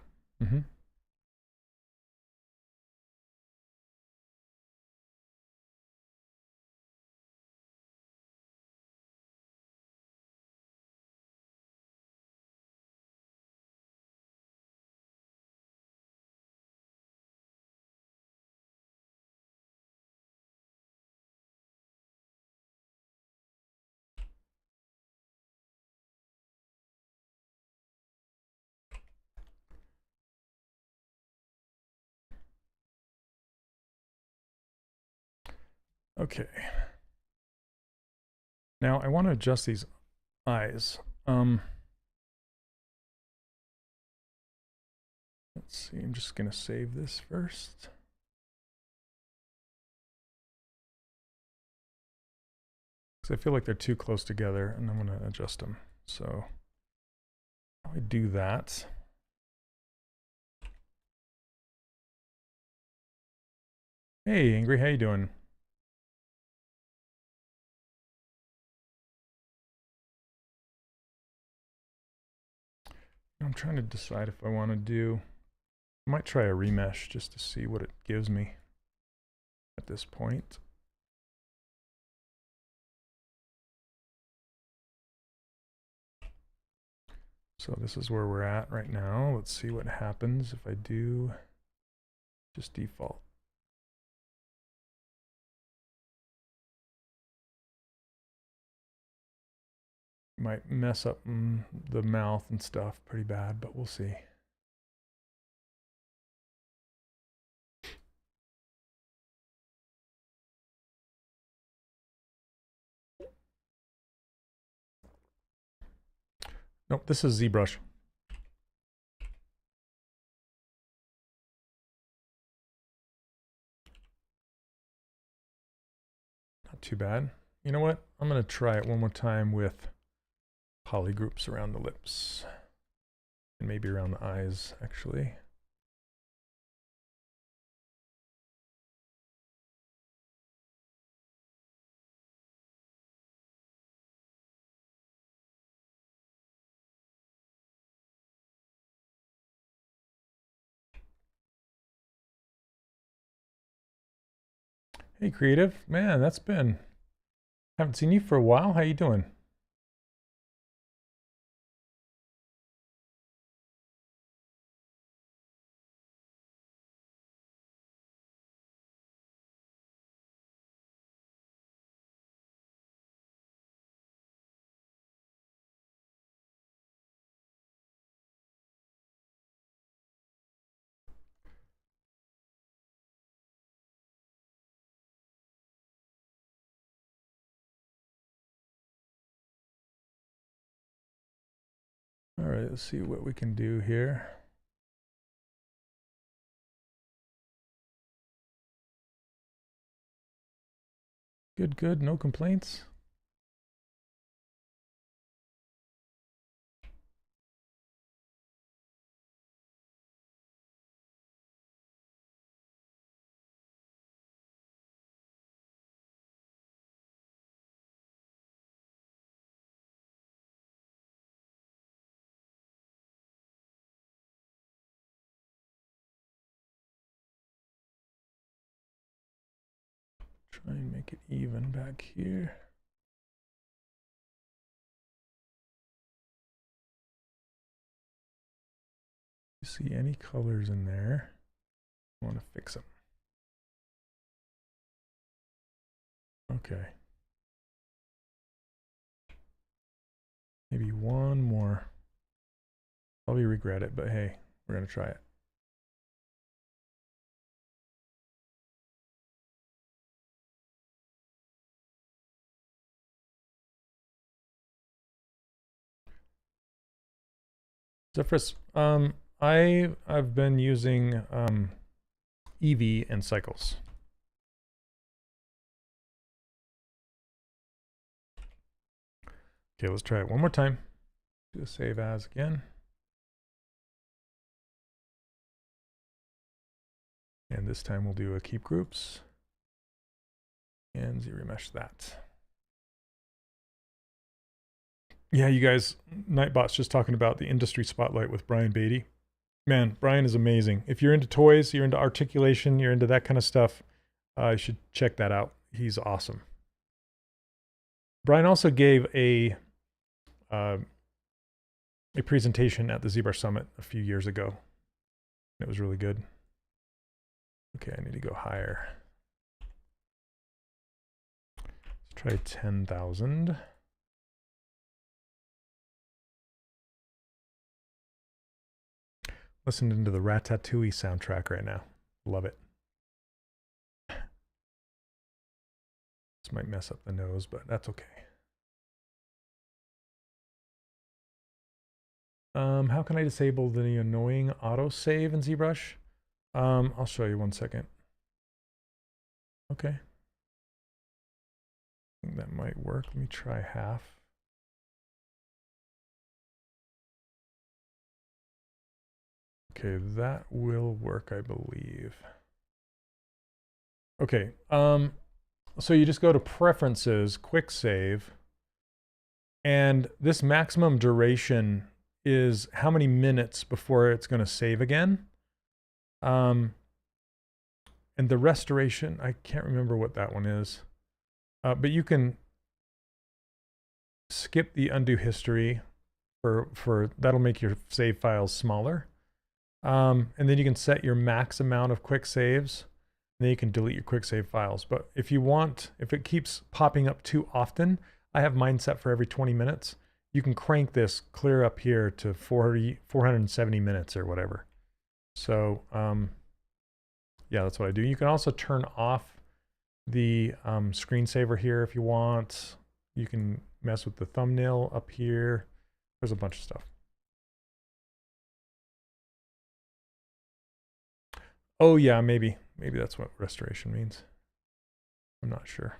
Okay. Now I want to adjust these eyes. Let's see, I'm just going to save this first. Because I feel like they're too close together, and I'm going to adjust them. So I do that. Hey, Angry, how you doing? I'm trying to decide if I want to do... I might try a remesh just to see what it gives me at this point. So this is where we're at right now. Let's see what happens if I do just default. Might mess up the mouth and stuff pretty bad, but we'll see. Nope, this is ZBrush. Not too bad. You know what? I'm going to try it one more time with polygroups around the lips. And maybe around the eyes, actually. Hey, Creative. Man, that's been... Haven't seen you for a while. How you doing? All right, let's see what we can do here. Good, good. No complaints. Try and make it even back here. You see any colors in there? I want to fix them. Okay. Maybe one more. Probably regret it, but hey, we're going to try it. Zephyrus, I've been using Eevee and Cycles. Okay, let's try it one more time. Do a save as again. And this time we'll do a keep groups and ZBrush that. Yeah, you guys, Nightbot's just talking about the industry spotlight with Brian Beatty. Man, Brian is amazing. If you're into toys, you're into articulation, you're into that kind of stuff, you should check that out. He's awesome. Brian also gave a presentation at the ZBrush Summit a few years ago. It was really good. Okay, I need to go higher. Let's try 10,000. Listening to the Ratatouille soundtrack right now. Love it. This might mess up the nose, but that's okay. How can I disable the annoying autosave in ZBrush? I'll show you 1 second. Okay. I think that might work. Let me try half. Okay, that will work, I believe. Okay, so you just go to Preferences, Quick Save, and this maximum duration is how many minutes before it's going to save again. And the restoration, I can't remember what that one is, but you can skip the undo history for that'll make your save files smaller. And then you can set your max amount of quick saves, and then you can delete your quick save files. But if you want, if it keeps popping up too often, I have mine set for every 20 minutes. You can crank this clear up here to 470 minutes or whatever. So, yeah, that's what I do. You can also turn off the screensaver here if you want. You can mess with the thumbnail up here. There's a bunch of stuff. Oh yeah, maybe that's what restoration means. I'm not sure.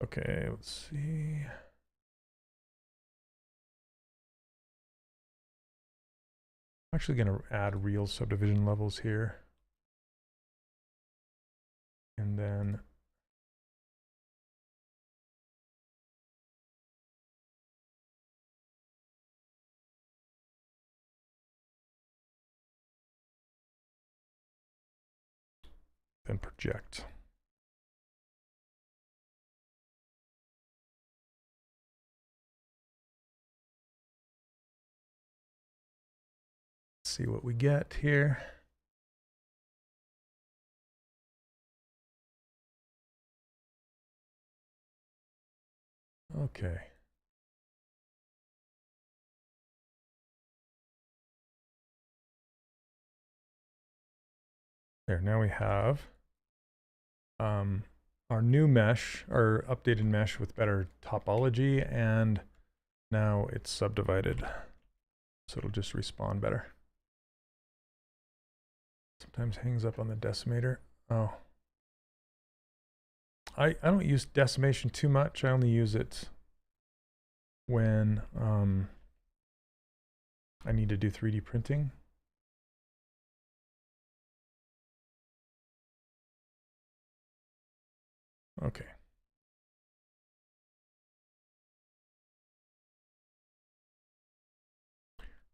Okay, let's see. I'm actually going to add real subdivision levels here. And then then project. Let's see what we get here. Okay. There, now we have our new mesh, our updated mesh with better topology, and now it's subdivided. So it'll just respawn better. Sometimes hangs up on the decimator. Oh. I don't use decimation too much. I only use it when I need to do 3D printing. Okay.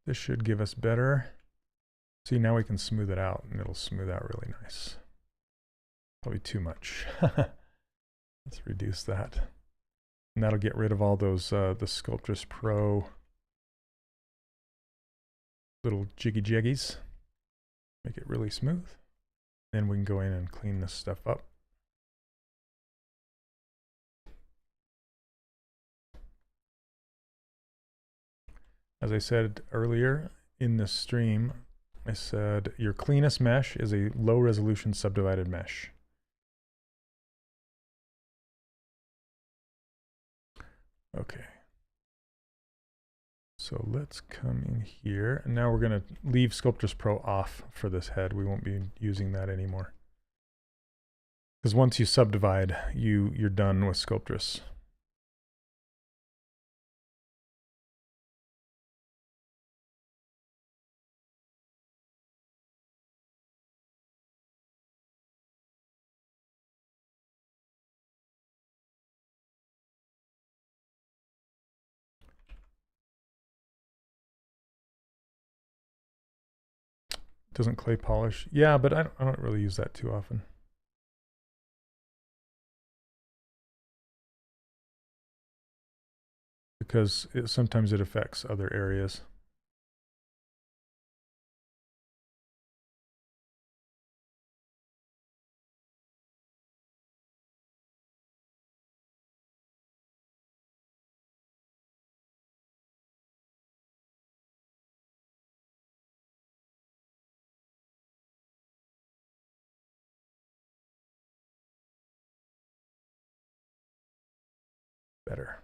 This should give us better. See, now we can smooth it out, and it'll smooth out really nice. Probably too much. Let's reduce that. And that'll get rid of all those, the Sculptress Pro little jiggy jiggies. Make it really smooth. Then we can go in and clean this stuff up. As I said earlier in this stream, I said your cleanest mesh is a low resolution subdivided mesh. Okay. So let's come in here, and now we're going to leave Sculptress Pro off for this head. We won't be using that anymore. Because once you subdivide, you're done with Sculptress. Doesn't clay polish. Yeah, but I don't really use that too often. Because sometimes it affects other areas. Better.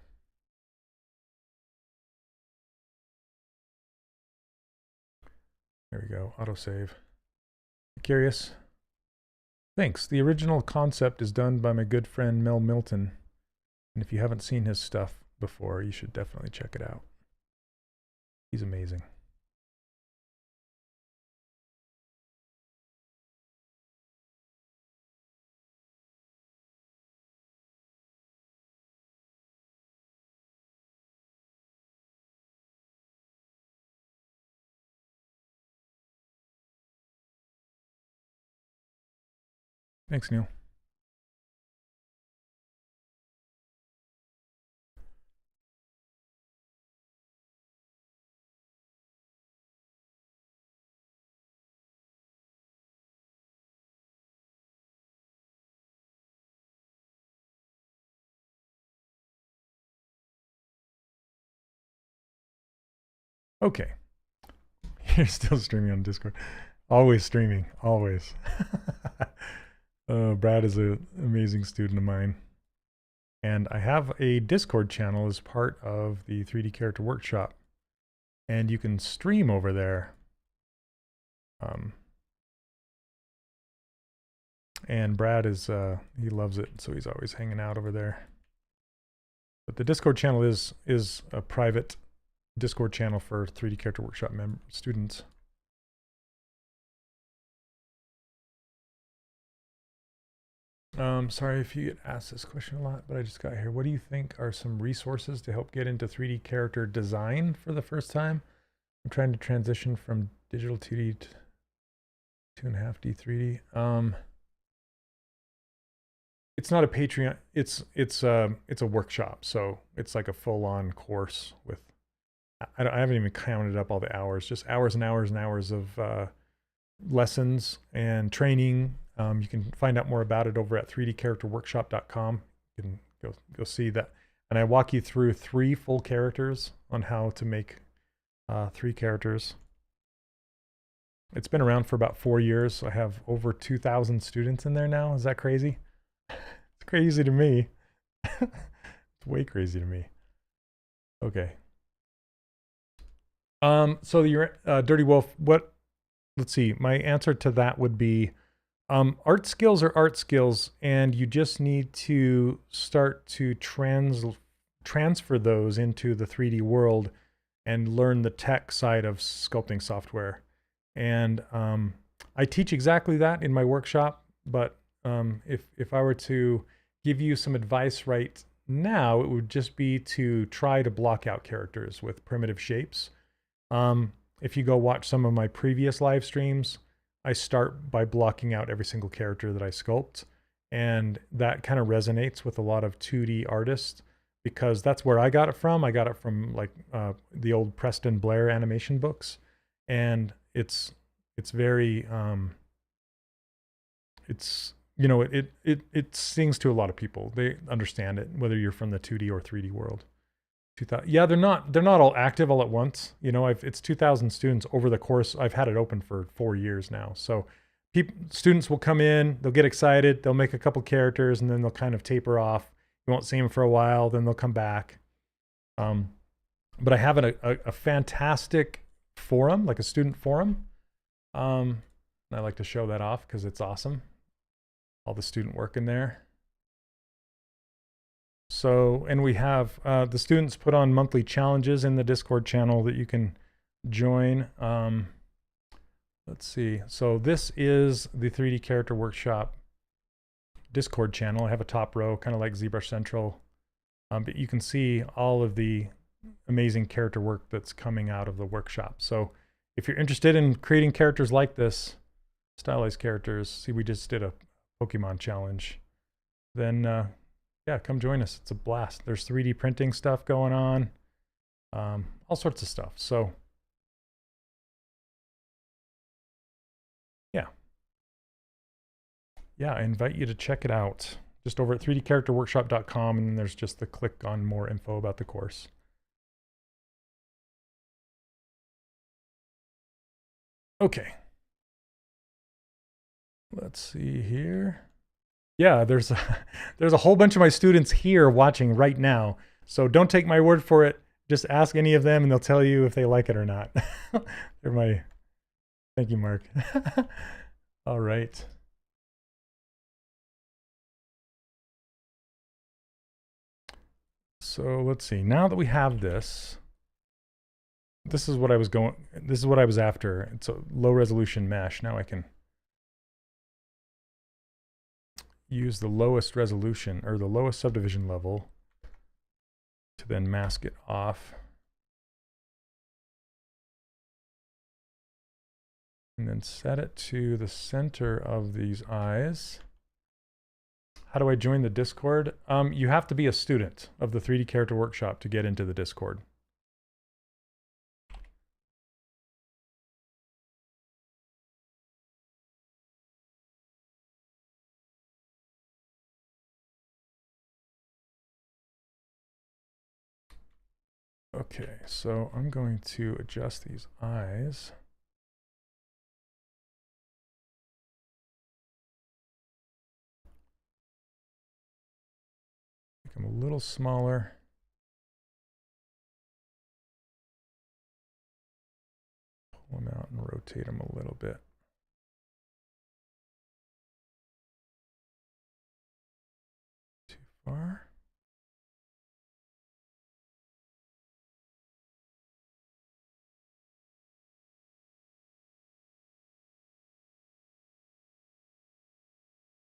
There we go, autosave. Curious? Thanks. The original concept is done by my good friend Mel Milton. And if you haven't seen his stuff before, you should definitely check it out. He's amazing. Thanks, Neil. Okay. You're still streaming on Discord. Always streaming, always. Brad is an amazing student of mine. And I have a Discord channel as part of the 3D Character Workshop. And you can stream over there. And Brad is, he loves it, so he's always hanging out over there. But the Discord channel is a private Discord channel for 3D Character Workshop students. Sorry if you get asked this question a lot, but I just got here. What do you think are some resources to help get into 3D character design for the first time? I'm trying to transition from digital 2D to 2.5D 3D. It's not a Patreon. It's a workshop. So it's like a full on course with. I haven't even counted up all the hours. Just hours and hours and hours of lessons and training. You can find out more about it over at 3dcharacterworkshop.com. You can go see that. And I walk you through 3 full characters on how to make 3 characters. It's been around for about 4 years. I have over 2,000 students in there now. Is that crazy? It's crazy to me. It's way crazy to me. Okay. So your Dirty Wolf, let's see. My answer to that would be art skills are art skills, and you just need to start to transfer those into the 3D world and learn the tech side of sculpting software. And I teach exactly that in my workshop, but if I were to give you some advice right now, it would just be to try to block out characters with primitive shapes. If you go watch some of my previous live streams, I start by blocking out every single character that I sculpt. And that kind of resonates with a lot of 2D artists because that's where I got it from. I got it from like the old Preston Blair animation books. And it's very, it sings to a lot of people. They understand it, whether you're from the 2D or 3D world. 2000. Yeah, they're not all active all at once. It's 2,000 students over the course. I've had it open for 4 years now. So students will come in, they'll get excited, they'll make a couple characters, and then they'll kind of taper off. You won't see them for a while, then they'll come back. But I have a fantastic forum, like a student forum. And I like to show that off because it's awesome. All the student work in there. So, and we have the students put on monthly challenges in the Discord channel that you can join. Let's see. So this is the 3D Character Workshop Discord channel. I have a top row, kind of like ZBrush Central. But you can see all of the amazing character work that's coming out of the workshop. So if you're interested in creating characters like this, stylized characters, see we just did a Pokemon challenge, then yeah, come join us. It's a blast. There's 3D printing stuff going on, all sorts of stuff. So yeah, I invite you to check it out. Just over at 3dcharacterworkshop.com, and then there's just the click on more info about the course. Okay. Let's see here. Yeah, there's a whole bunch of my students here watching right now. So don't take my word for it. Just ask any of them and they'll tell you if they like it or not. Thank you, Mark. All right. So let's see. Now that we have this is what I was after. It's a low resolution mesh. Now I can use the lowest resolution or the lowest subdivision level to then mask it off. And then set it to the center of these eyes. How do I join the Discord? You have to be a student of the 3D Character Workshop to get into the Discord. Okay, so I'm going to adjust these eyes. Make them a little smaller. Pull them out and rotate them a little bit. Too far.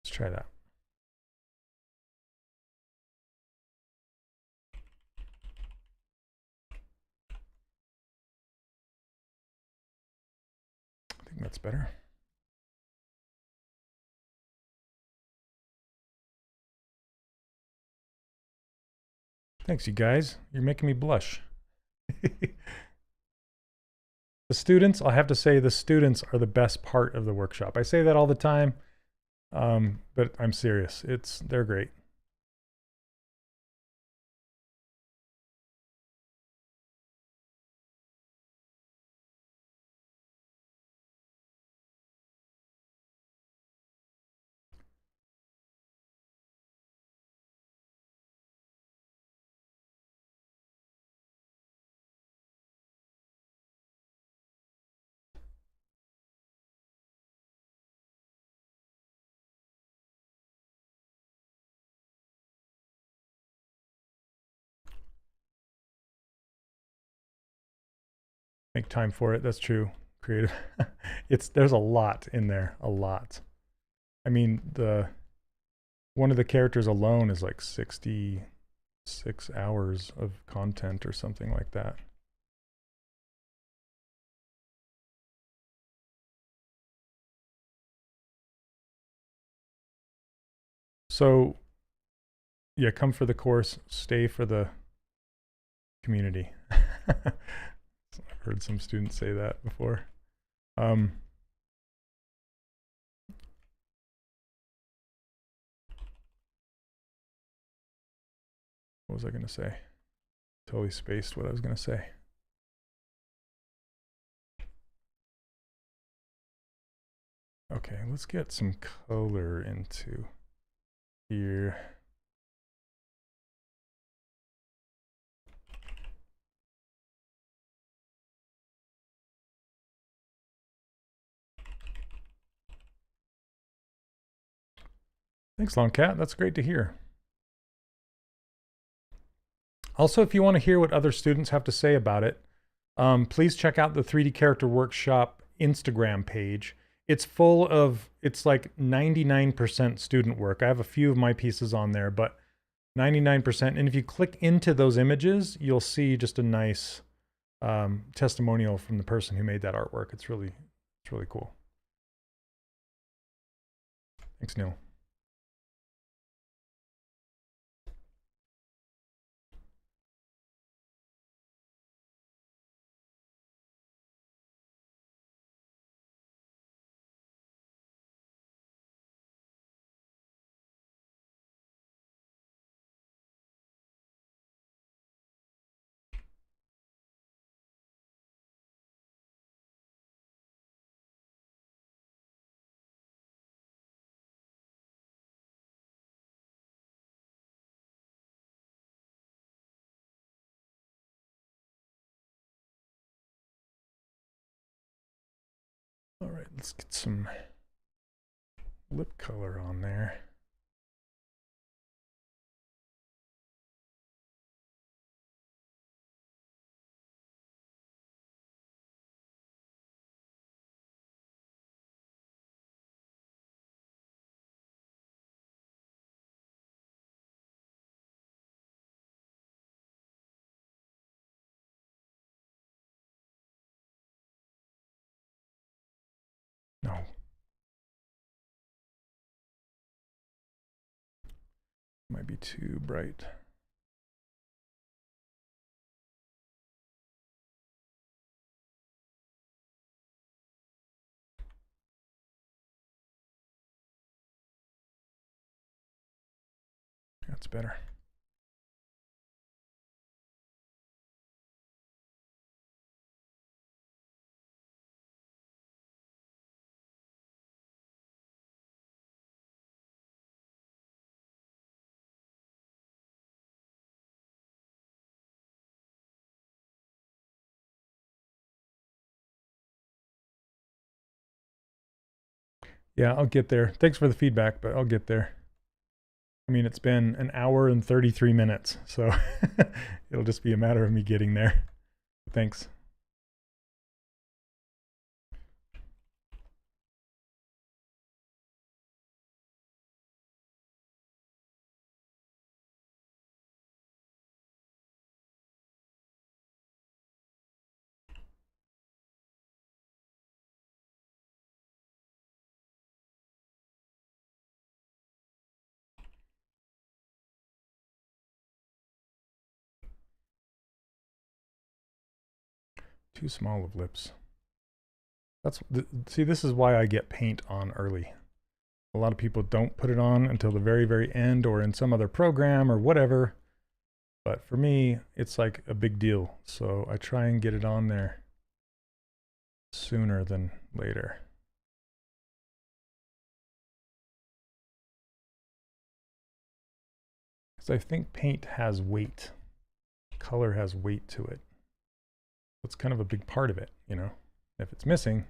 Let's try that. I think that's better. Thanks, you guys. You're making me blush. The students, I'll have to say, the students are the best part of the workshop. I say that all the time, but I'm serious. They're great. Make time for it. That's true. Creative. There's a lot in there. A lot. I mean, one of the characters alone is like 66 hours of content or something like that. So, yeah, come for the course, stay for the community. I've heard some students say that before. What was I going to say? Totally spaced what I was going to say. Okay, let's get some color into here. Thanks, Long Cat. That's great to hear. Also, if you want to hear what other students have to say about it, please check out the 3D Character Workshop Instagram page. It's full of, it's like 99% student work. I have a few of my pieces on there, but 99%. And if you click into those images, you'll see just a nice testimonial from the person who made that artwork. It's really cool. Thanks, Neil. All right, let's get some lip color on there. No. Might be too bright. That's better. Yeah, I'll get there. Thanks for the feedback, but I'll get there. I mean, it's been an hour and 33 minutes, so it'll just be a matter of me getting there. Thanks. Too small of lips. See, this is why I get paint on early. A lot of people don't put it on until the very, very end or in some other program or whatever. But for me, it's like a big deal. So I try and get it on there sooner than later. Because I think paint has weight. Color has weight to it. It's kind of a big part of it, you know. If it's missing,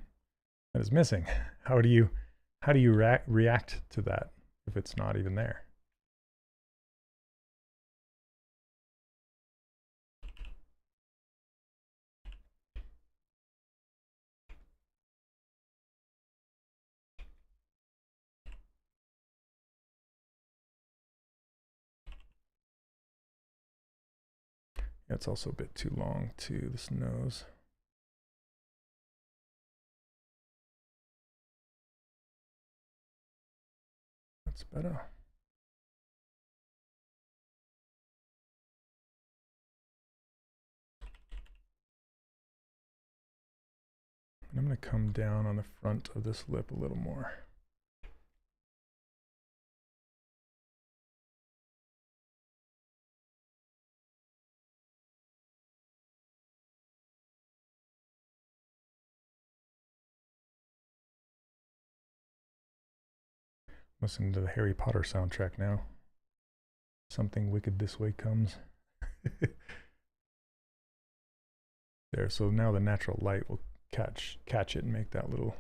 then it's missing. How do you react to that if it's not even there? It's also a bit too long too, this nose. That's better. And I'm going to come down on the front of this lip a little more. Listen to the Harry Potter soundtrack now. Something wicked this way comes. There, so now the natural light will catch it and make that little.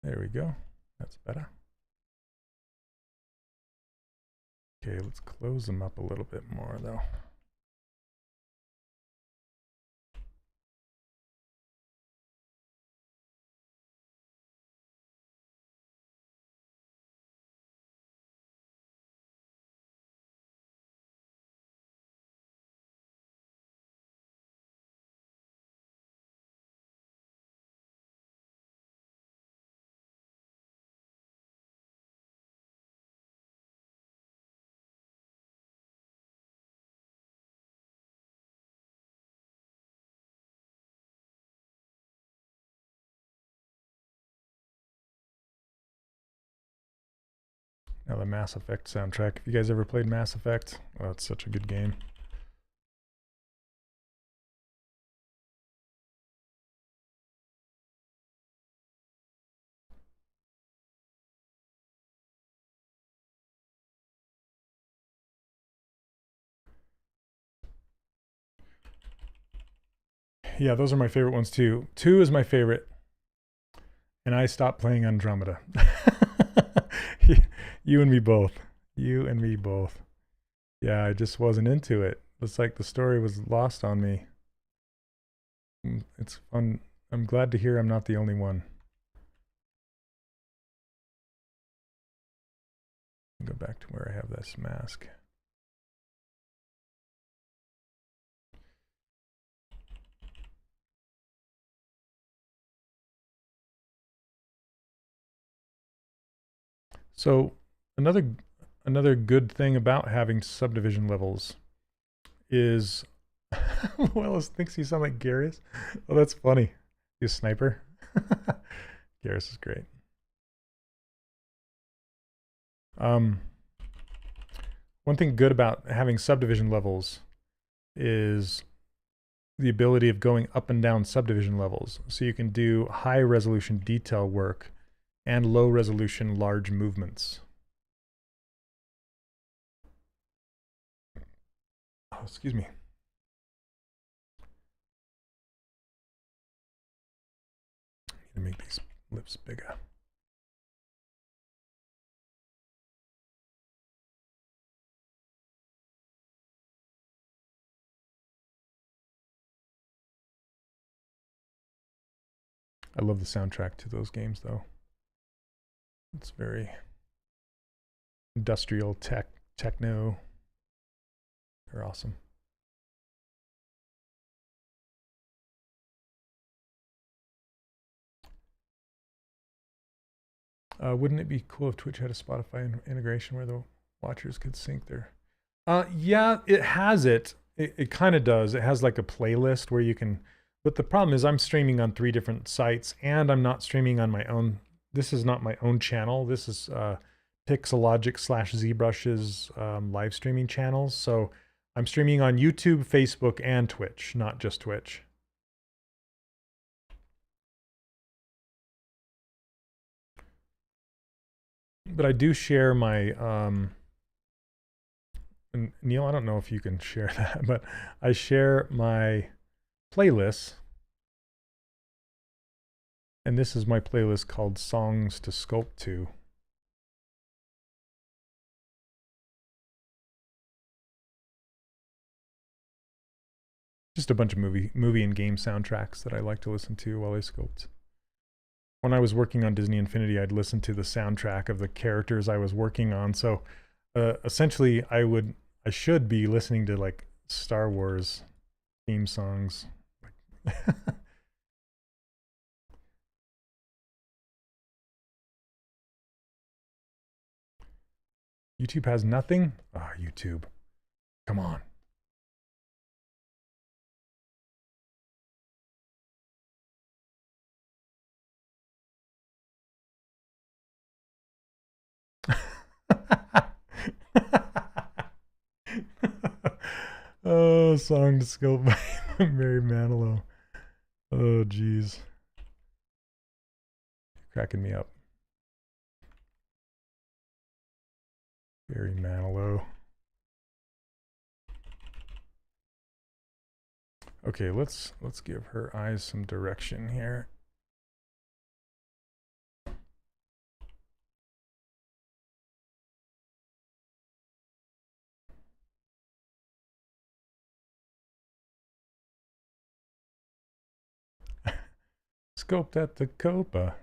There we go. That's better. Okay, let's close them up a little bit more though. Now the Mass Effect soundtrack. If you guys ever played Mass Effect, oh, it's such a good game. Yeah, those are my favorite ones too. 2 is my favorite. And I stopped playing Andromeda. You and me both. You and me both. Yeah, I just wasn't into it. It's like the story was lost on me. It's fun. I'm glad to hear I'm not the only one. Go back to where I have this mask. So another good thing about having subdivision levels is Wells thinks you sound like Garrus. Oh, that's funny. You sniper. Garrus is great. One thing good about having subdivision levels is the ability of going up and down subdivision levels. So you can do high resolution detail work and low resolution large movements. Oh, excuse me. I need to make these lips bigger. I love the soundtrack to those games though. It's very industrial techno. They're awesome. Wouldn't it be cool if Twitch had a Spotify integration where the watchers could sync their... yeah, it has it. It kind of does. It has like a playlist where you can, but the problem is I'm streaming on 3 different sites and I'm not streaming on my own. This is not my own channel. This is Pixelogic / ZBrush's live streaming channels. So I'm streaming on YouTube, Facebook, and Twitch, not just Twitch. But I do share my, and Neil, I don't know if you can share that, but I share my playlists. And this is my playlist called Songs to Sculpt To. Just a bunch of movie and game soundtracks that I like to listen to while I sculpt. When I was working on Disney Infinity, I'd listen to the soundtrack of the characters I was working on. So essentially, I should be listening to like Star Wars theme songs. YouTube has nothing? Ah, YouTube. Come on. Oh, Song to Sculpt by Mary Manilow. Oh, geez. Cracking me up. Mary Manilow. Okay, let's give her eyes some direction here. Sculpt at the Copa.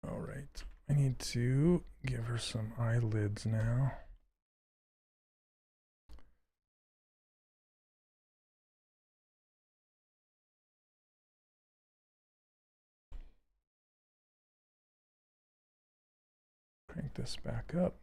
All right, I need to give her some eyelids now. Crank this back up.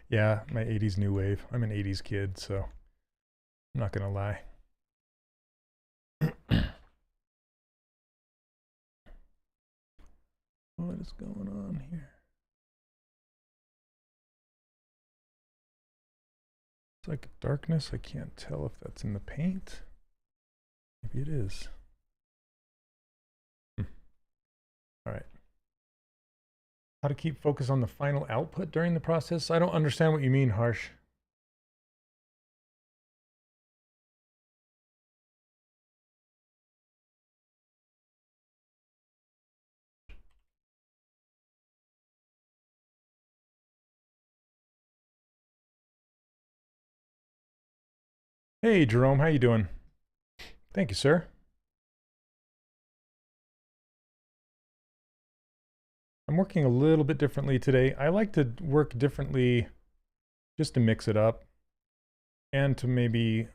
Yeah, my 80s new wave. I'm an 80s kid, so I'm not gonna lie. What is going on here? It's like darkness. I can't tell if that's in the paint. Maybe it is. All right. How to keep focus on the final output during the process? I don't understand what you mean, Harsh. Hey, Jerome, how you doing? Thank you, sir. I'm working a little bit differently today. I like to work differently just to mix it up and to maybe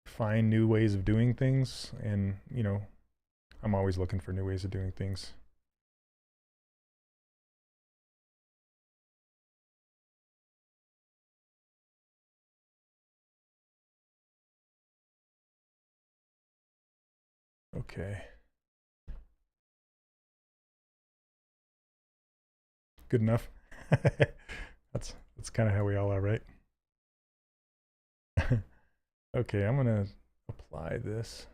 find new ways of doing things. And, you know, I'm always looking for new ways of doing things. Okay. Good enough. That's kind of how we all are, right? Okay, I'm gonna apply this.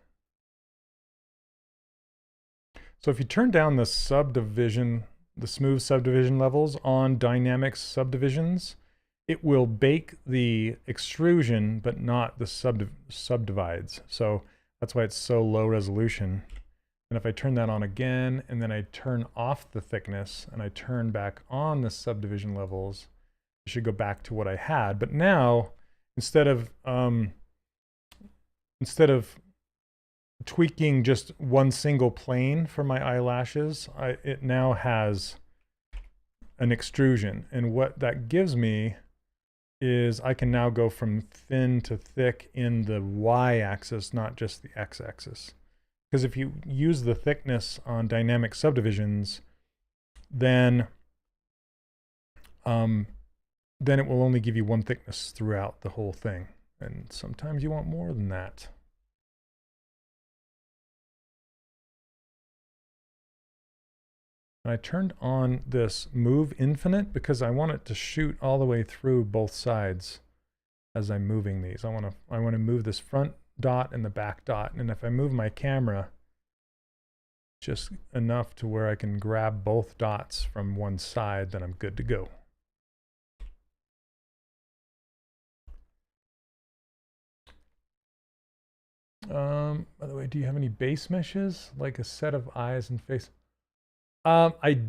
So if you turn down the subdivision, the smooth subdivision levels on dynamic subdivisions, it will bake the extrusion, but not the subdivides. So that's why it's so low resolution. And if I turn that on again, and then I turn off the thickness, and I turn back on the subdivision levels, I should go back to what I had. But now, instead of tweaking just one single plane for my eyelashes, it now has an extrusion. And what that gives me is I can now go from thin to thick in the y-axis, not just the x-axis. Because if you use the thickness on dynamic subdivisions, then it will only give you one thickness throughout the whole thing. And sometimes you want more than that. And I turned on this move infinite because I want it to shoot all the way through both sides as I'm moving these. I want to move this front dot and the back dot, and if I move my camera just enough to where I can grab both dots from one side, then I'm good to go. By the way, do you have any base meshes, like a set of eyes and face? I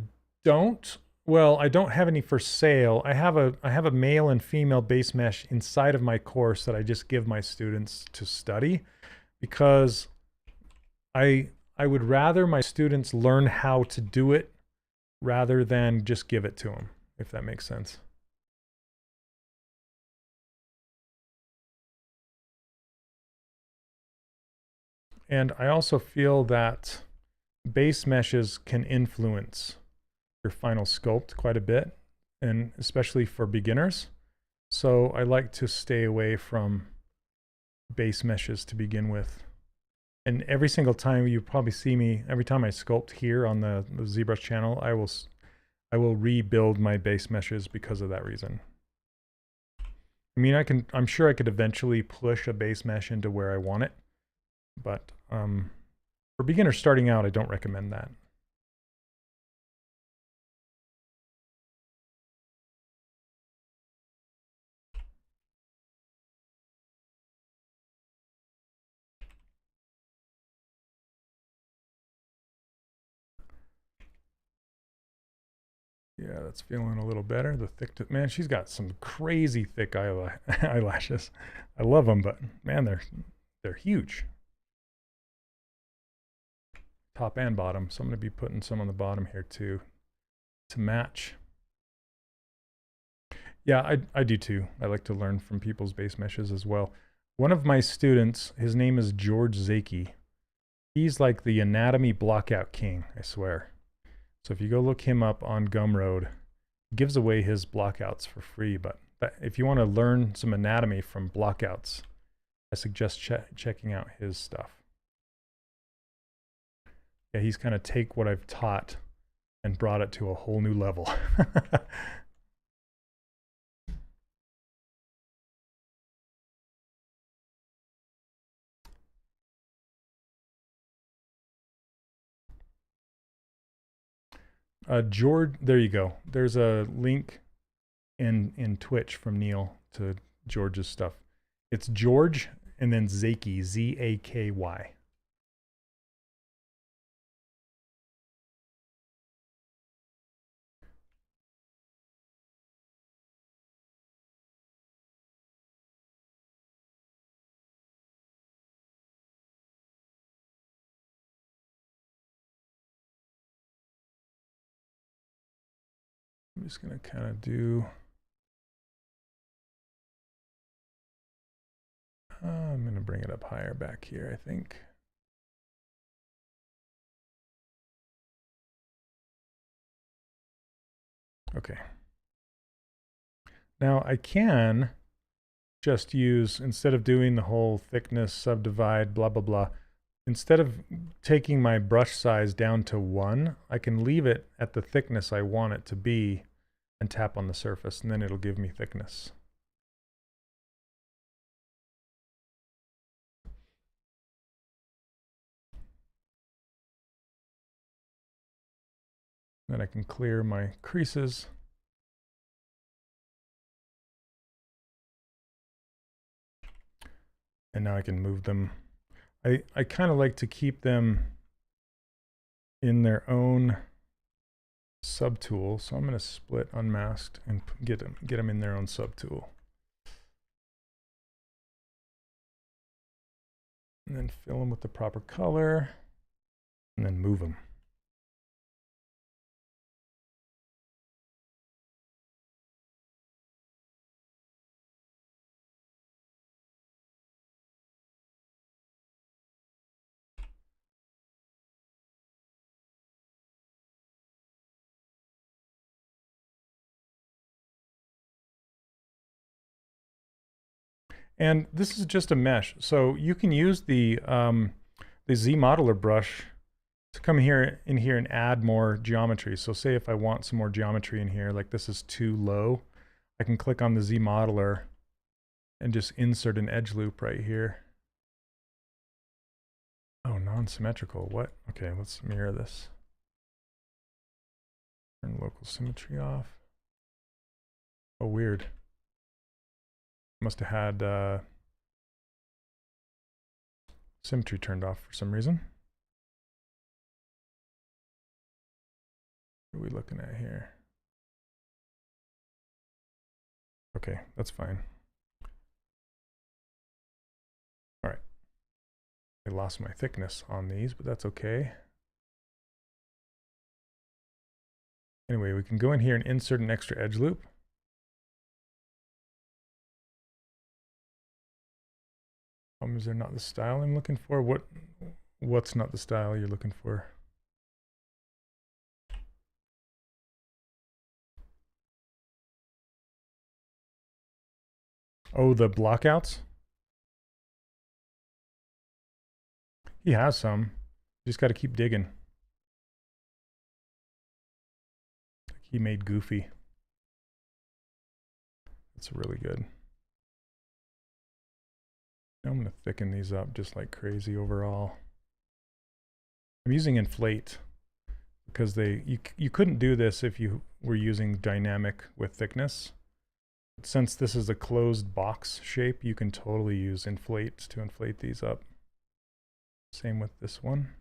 don't. Well, I don't have any for sale. I have a male and female base mesh inside of my course that I just give my students to study, because I would rather my students learn how to do it rather than just give it to them, if that makes sense. And I also feel that base meshes can influence your final sculpt quite a bit, and especially for beginners. So I like to stay away from base meshes to begin with. And every single time you probably see me, every time I sculpt here on the ZBrush channel, I will rebuild my base meshes because of that reason. I mean, I'm sure I could eventually push a base mesh into where I want it, but for beginners starting out, I don't recommend that. Yeah, that's feeling a little better. The thick, man, she's got some crazy thick eyelashes. I love them, but man, they're huge. Top and bottom. So I'm going to be putting some on the bottom here too to match. Yeah, I do too. I like to learn from people's base meshes as well. One of my students, his name is George Zaki. He's like the anatomy blockout king, I swear. So if you go look him up on Gumroad, he gives away his blockouts for free. But if you want to learn some anatomy from blockouts, I suggest checking out his stuff. Yeah, he's kind of take what I've taught and brought it to a whole new level. George, there you go. There's a link in Twitch from Neil to George's stuff. It's George and then Zaki, Z-A-K-Y. I'm just going to kind of do... I'm going to bring it up higher back here, I think. Okay. Now I can just use, instead of doing the whole thickness, subdivide, blah, blah, blah, instead of taking my brush size down to 1, I can leave it at the thickness I want it to be and tap on the surface, and then it'll give me thickness. Then I can clear my creases. And now I can move them. I kind of like to keep them in their own subtool, so I'm going to split unmasked and get them in their own subtool. And then fill them with the proper color, and then move them. And this is just a mesh, so you can use the Z modeler brush to come in here and add more geometry. So say if I want some more geometry in here, like this is too low, I can click on the Z modeler and just insert an edge loop right here. Oh, non-symmetrical. What? Okay, let's mirror this. Turn local symmetry off. Oh, weird. Must have had symmetry turned off for some reason. What are we looking at here? Okay, that's fine. All right. I lost my thickness on these, but that's okay. Anyway, we can go in here and insert an extra edge loop. Is there not the style I'm looking for? What's not the style you're looking for? Oh, the blockouts? He has some. You just got to keep digging. He made Goofy. That's really good. I'm going to thicken these up just like crazy overall. I'm using inflate because you couldn't do this if you were using dynamic with thickness. But since this is a closed box shape, you can totally use inflate to inflate these up. Same with this one.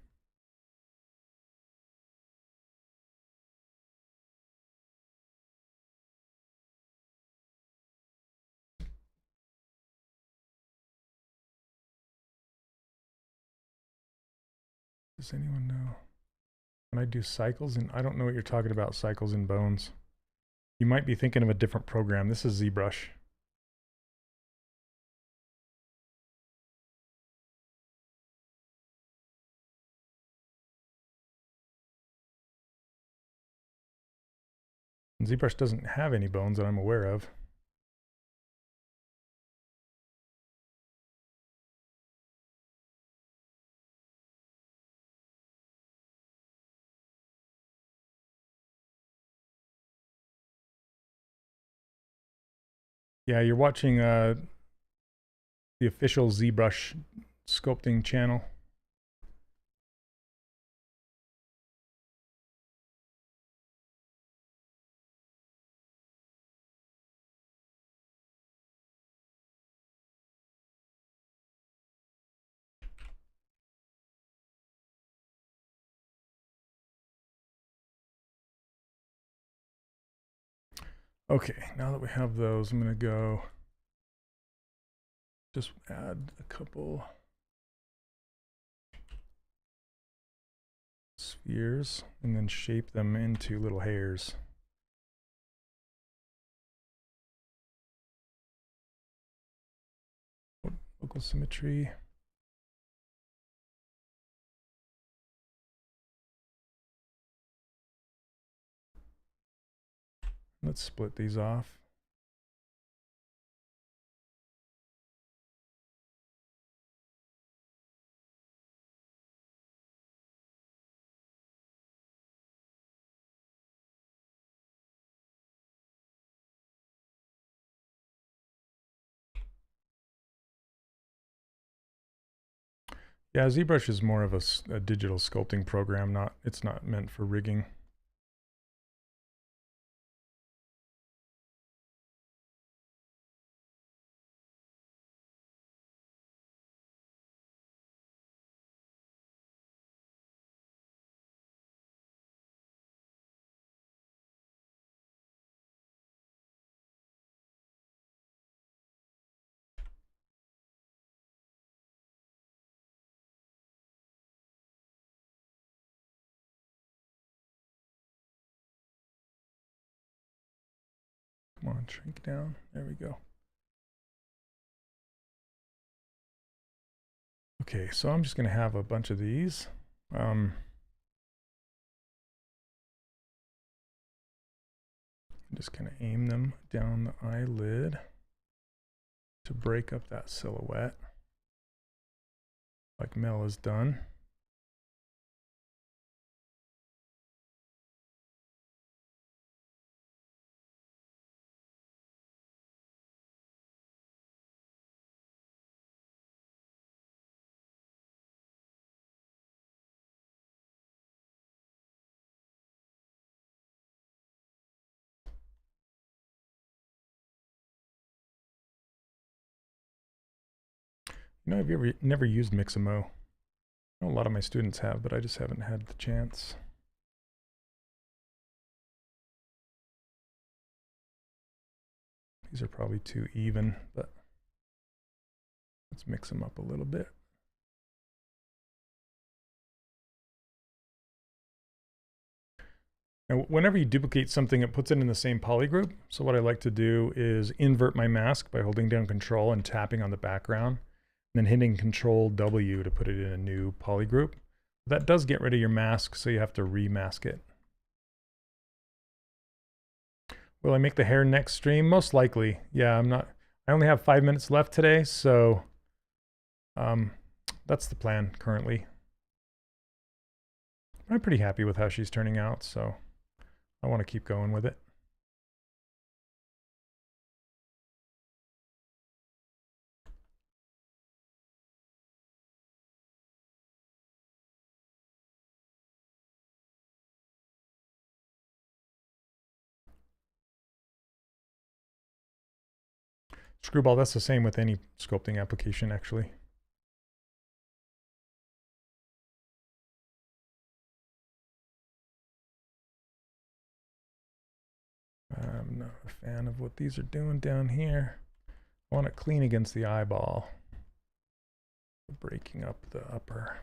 Does anyone know? When I do cycles, and I don't know what you're talking about, cycles in bones. You might be thinking of a different program. This is ZBrush. And ZBrush doesn't have any bones that I'm aware of. Yeah, you're watching the official ZBrush sculpting channel. Okay, now that we have those, I'm going to go just add a couple spheres and then shape them into little hairs. Local symmetry. Let's split these off. Yeah, ZBrush is more of a digital sculpting program. It's not meant for rigging. on, shrink down. There we go. Okay, so I'm just going to have a bunch of these. I'm just going to aim them down the eyelid to break up that silhouette, like Mel has done. You know, I've never used Mixamo. I know a lot of my students have, but I just haven't had the chance. These are probably too even, but let's mix them up a little bit. Now, whenever you duplicate something, it puts it in the same poly group. So what I like to do is invert my mask by holding down Control and tapping on the background, and then hitting Control W to put it in a new poly group. That does get rid of your mask, so you have to remask it. Will I make the hair next stream? Most likely. Yeah, I only have 5 minutes left today, so that's the plan currently. I'm pretty happy with how she's turning out, so I want to keep going with it. Screwball, that's the same with any sculpting application, actually. I'm not a fan of what these are doing down here. I want it clean against the eyeball. Breaking up the upper.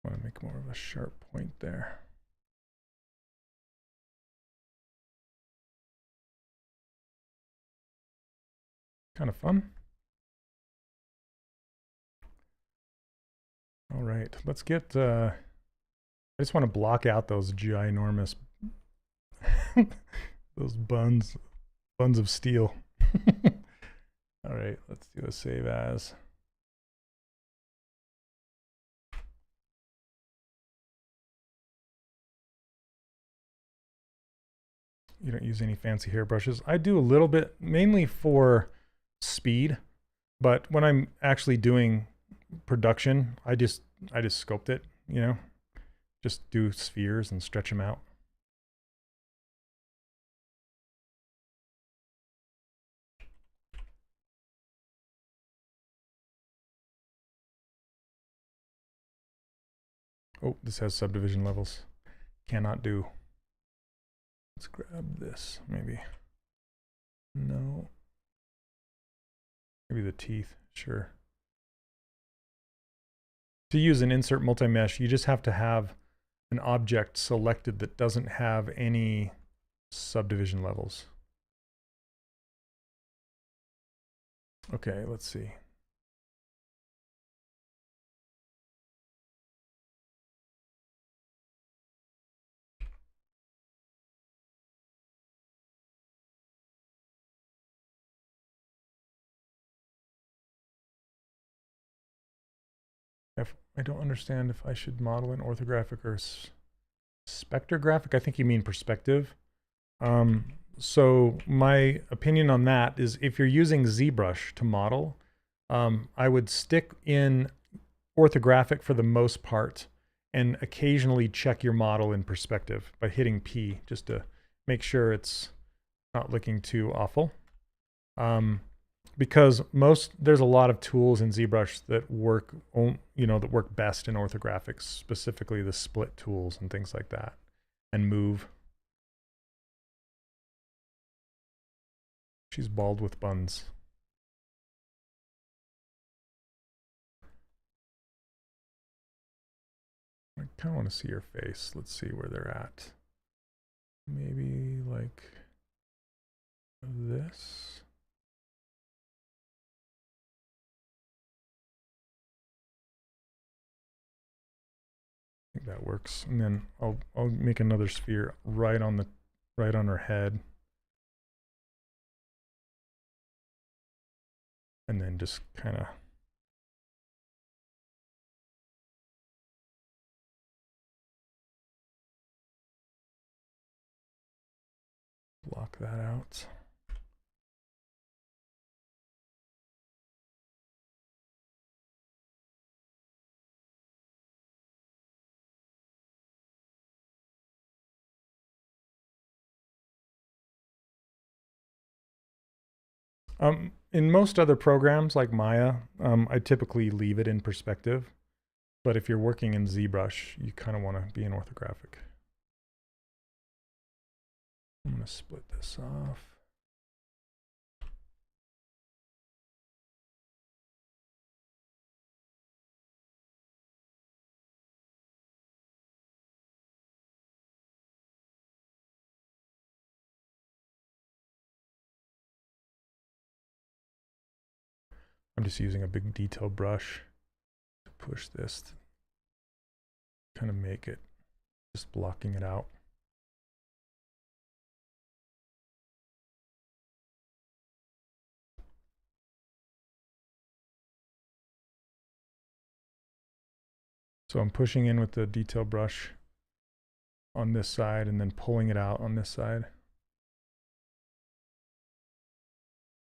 I want to make more of a sharp point there. Kind of fun. All right, let's get, I just want to block out those ginormous, those buns of steel. All right, let's do a save as. You don't use any fancy hairbrushes. I do a little bit, mainly for speed, but when I'm actually doing production, I just sculpt it, you know, just do spheres and stretch them out. Oh, this has subdivision levels. Cannot do. Let's grab this, maybe. No. Maybe the teeth, sure. To use an insert multi-mesh, you just have to have an object selected that doesn't have any subdivision levels. Okay, let's see. I don't understand if I should model in orthographic or spectrographic. I think you mean perspective. So my opinion on that is if you're using ZBrush to model, I would stick in orthographic for the most part and occasionally check your model in perspective by hitting P just to make sure it's not looking too awful. because there's a lot of tools in ZBrush that work, that work best in orthographics, specifically the split tools and things like that, and move. She's bald with buns. I kind of want to see her face. Let's see where they're at. Maybe like this. I think that works. And then I'll make another sphere right on her head. And then just kind of block that out. In most other programs like Maya, I typically leave it in perspective. But if you're working in ZBrush, you kind of want to be in orthographic. I'm going to split this off. I'm just using a big detail brush to push this, to kind of make it, just blocking it out. So I'm pushing in with the detail brush on this side and then pulling it out on this side.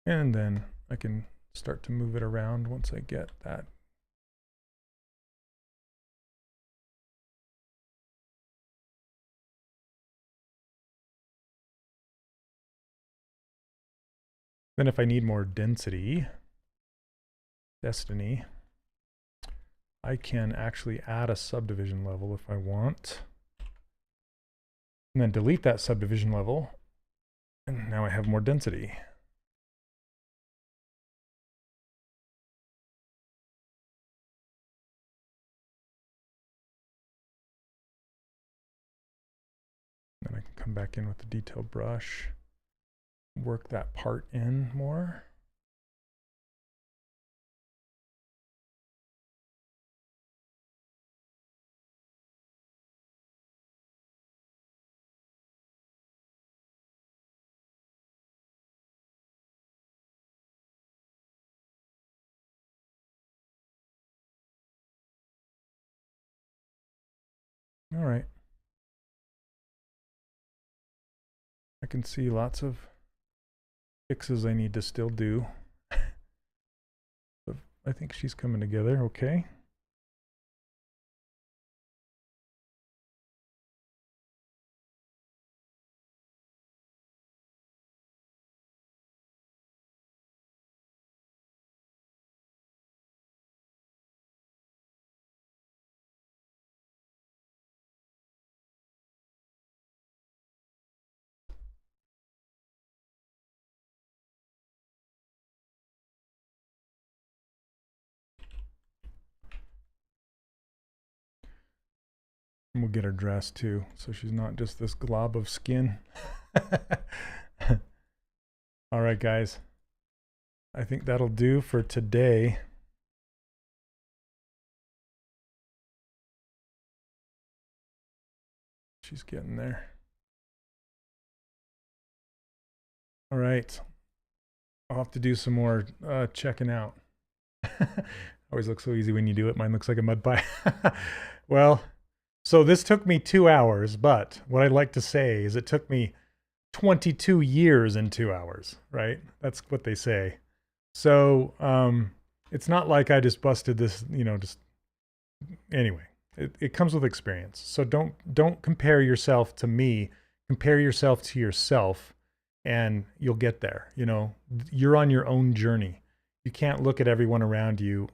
And then I can start to move it around once I get that. Then if I need more density, I can actually add a subdivision level if I want. And then delete that subdivision level. And now I have more density. Then I can come back in with the detail brush, work that part in more. All right. I can see lots of fixes I need to still do. But I think she's coming together okay. And we'll get her dressed too, so she's not just this glob of skin. All right, guys. I think that'll do for today. She's getting there. All right. I'll have to do some more checking out. Always looks so easy when you do it. Mine looks like a mud pie. Well, so this took me 2 hours, but what I'd like to say is it took me 22 years in 2 hours, right? That's what they say. So it's not like I just busted this, anyway, it comes with experience. So don't compare yourself to me, compare yourself to yourself and you'll get there. You know, you're on your own journey. You can't look at everyone around you.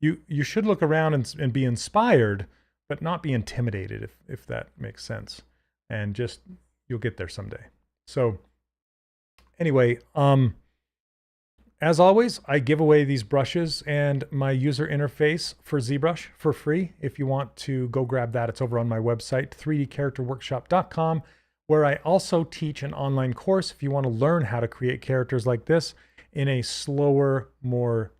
You should look around and be inspired, but not be intimidated, if that makes sense. And just, you'll get there someday. So anyway, as always, I give away these brushes and my user interface for ZBrush for free. If you want to go grab that, it's over on my website, 3dcharacterworkshop.com, where I also teach an online course if you want to learn how to create characters like this in a slower, more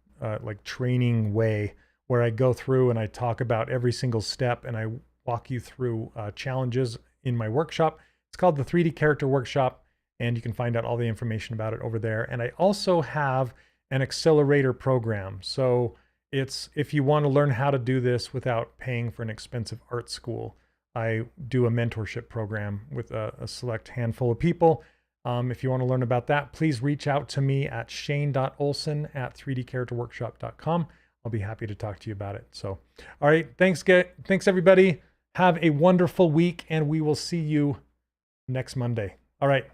like training way, where I go through and I talk about every single step and I walk you through challenges in my workshop. It's called the 3D Character Workshop, and you can find out all the information about it over there. And I also have an accelerator program. So it's, if you want to learn how to do this without paying for an expensive art school, I do a mentorship program with a select handful of people. If you want to learn about that, please reach out to me at shane.olson@3dcharacterworkshop.com. I'll be happy to talk to you about it. So, all right. Thanks everybody. Have a wonderful week, and we will see you next Monday. All right.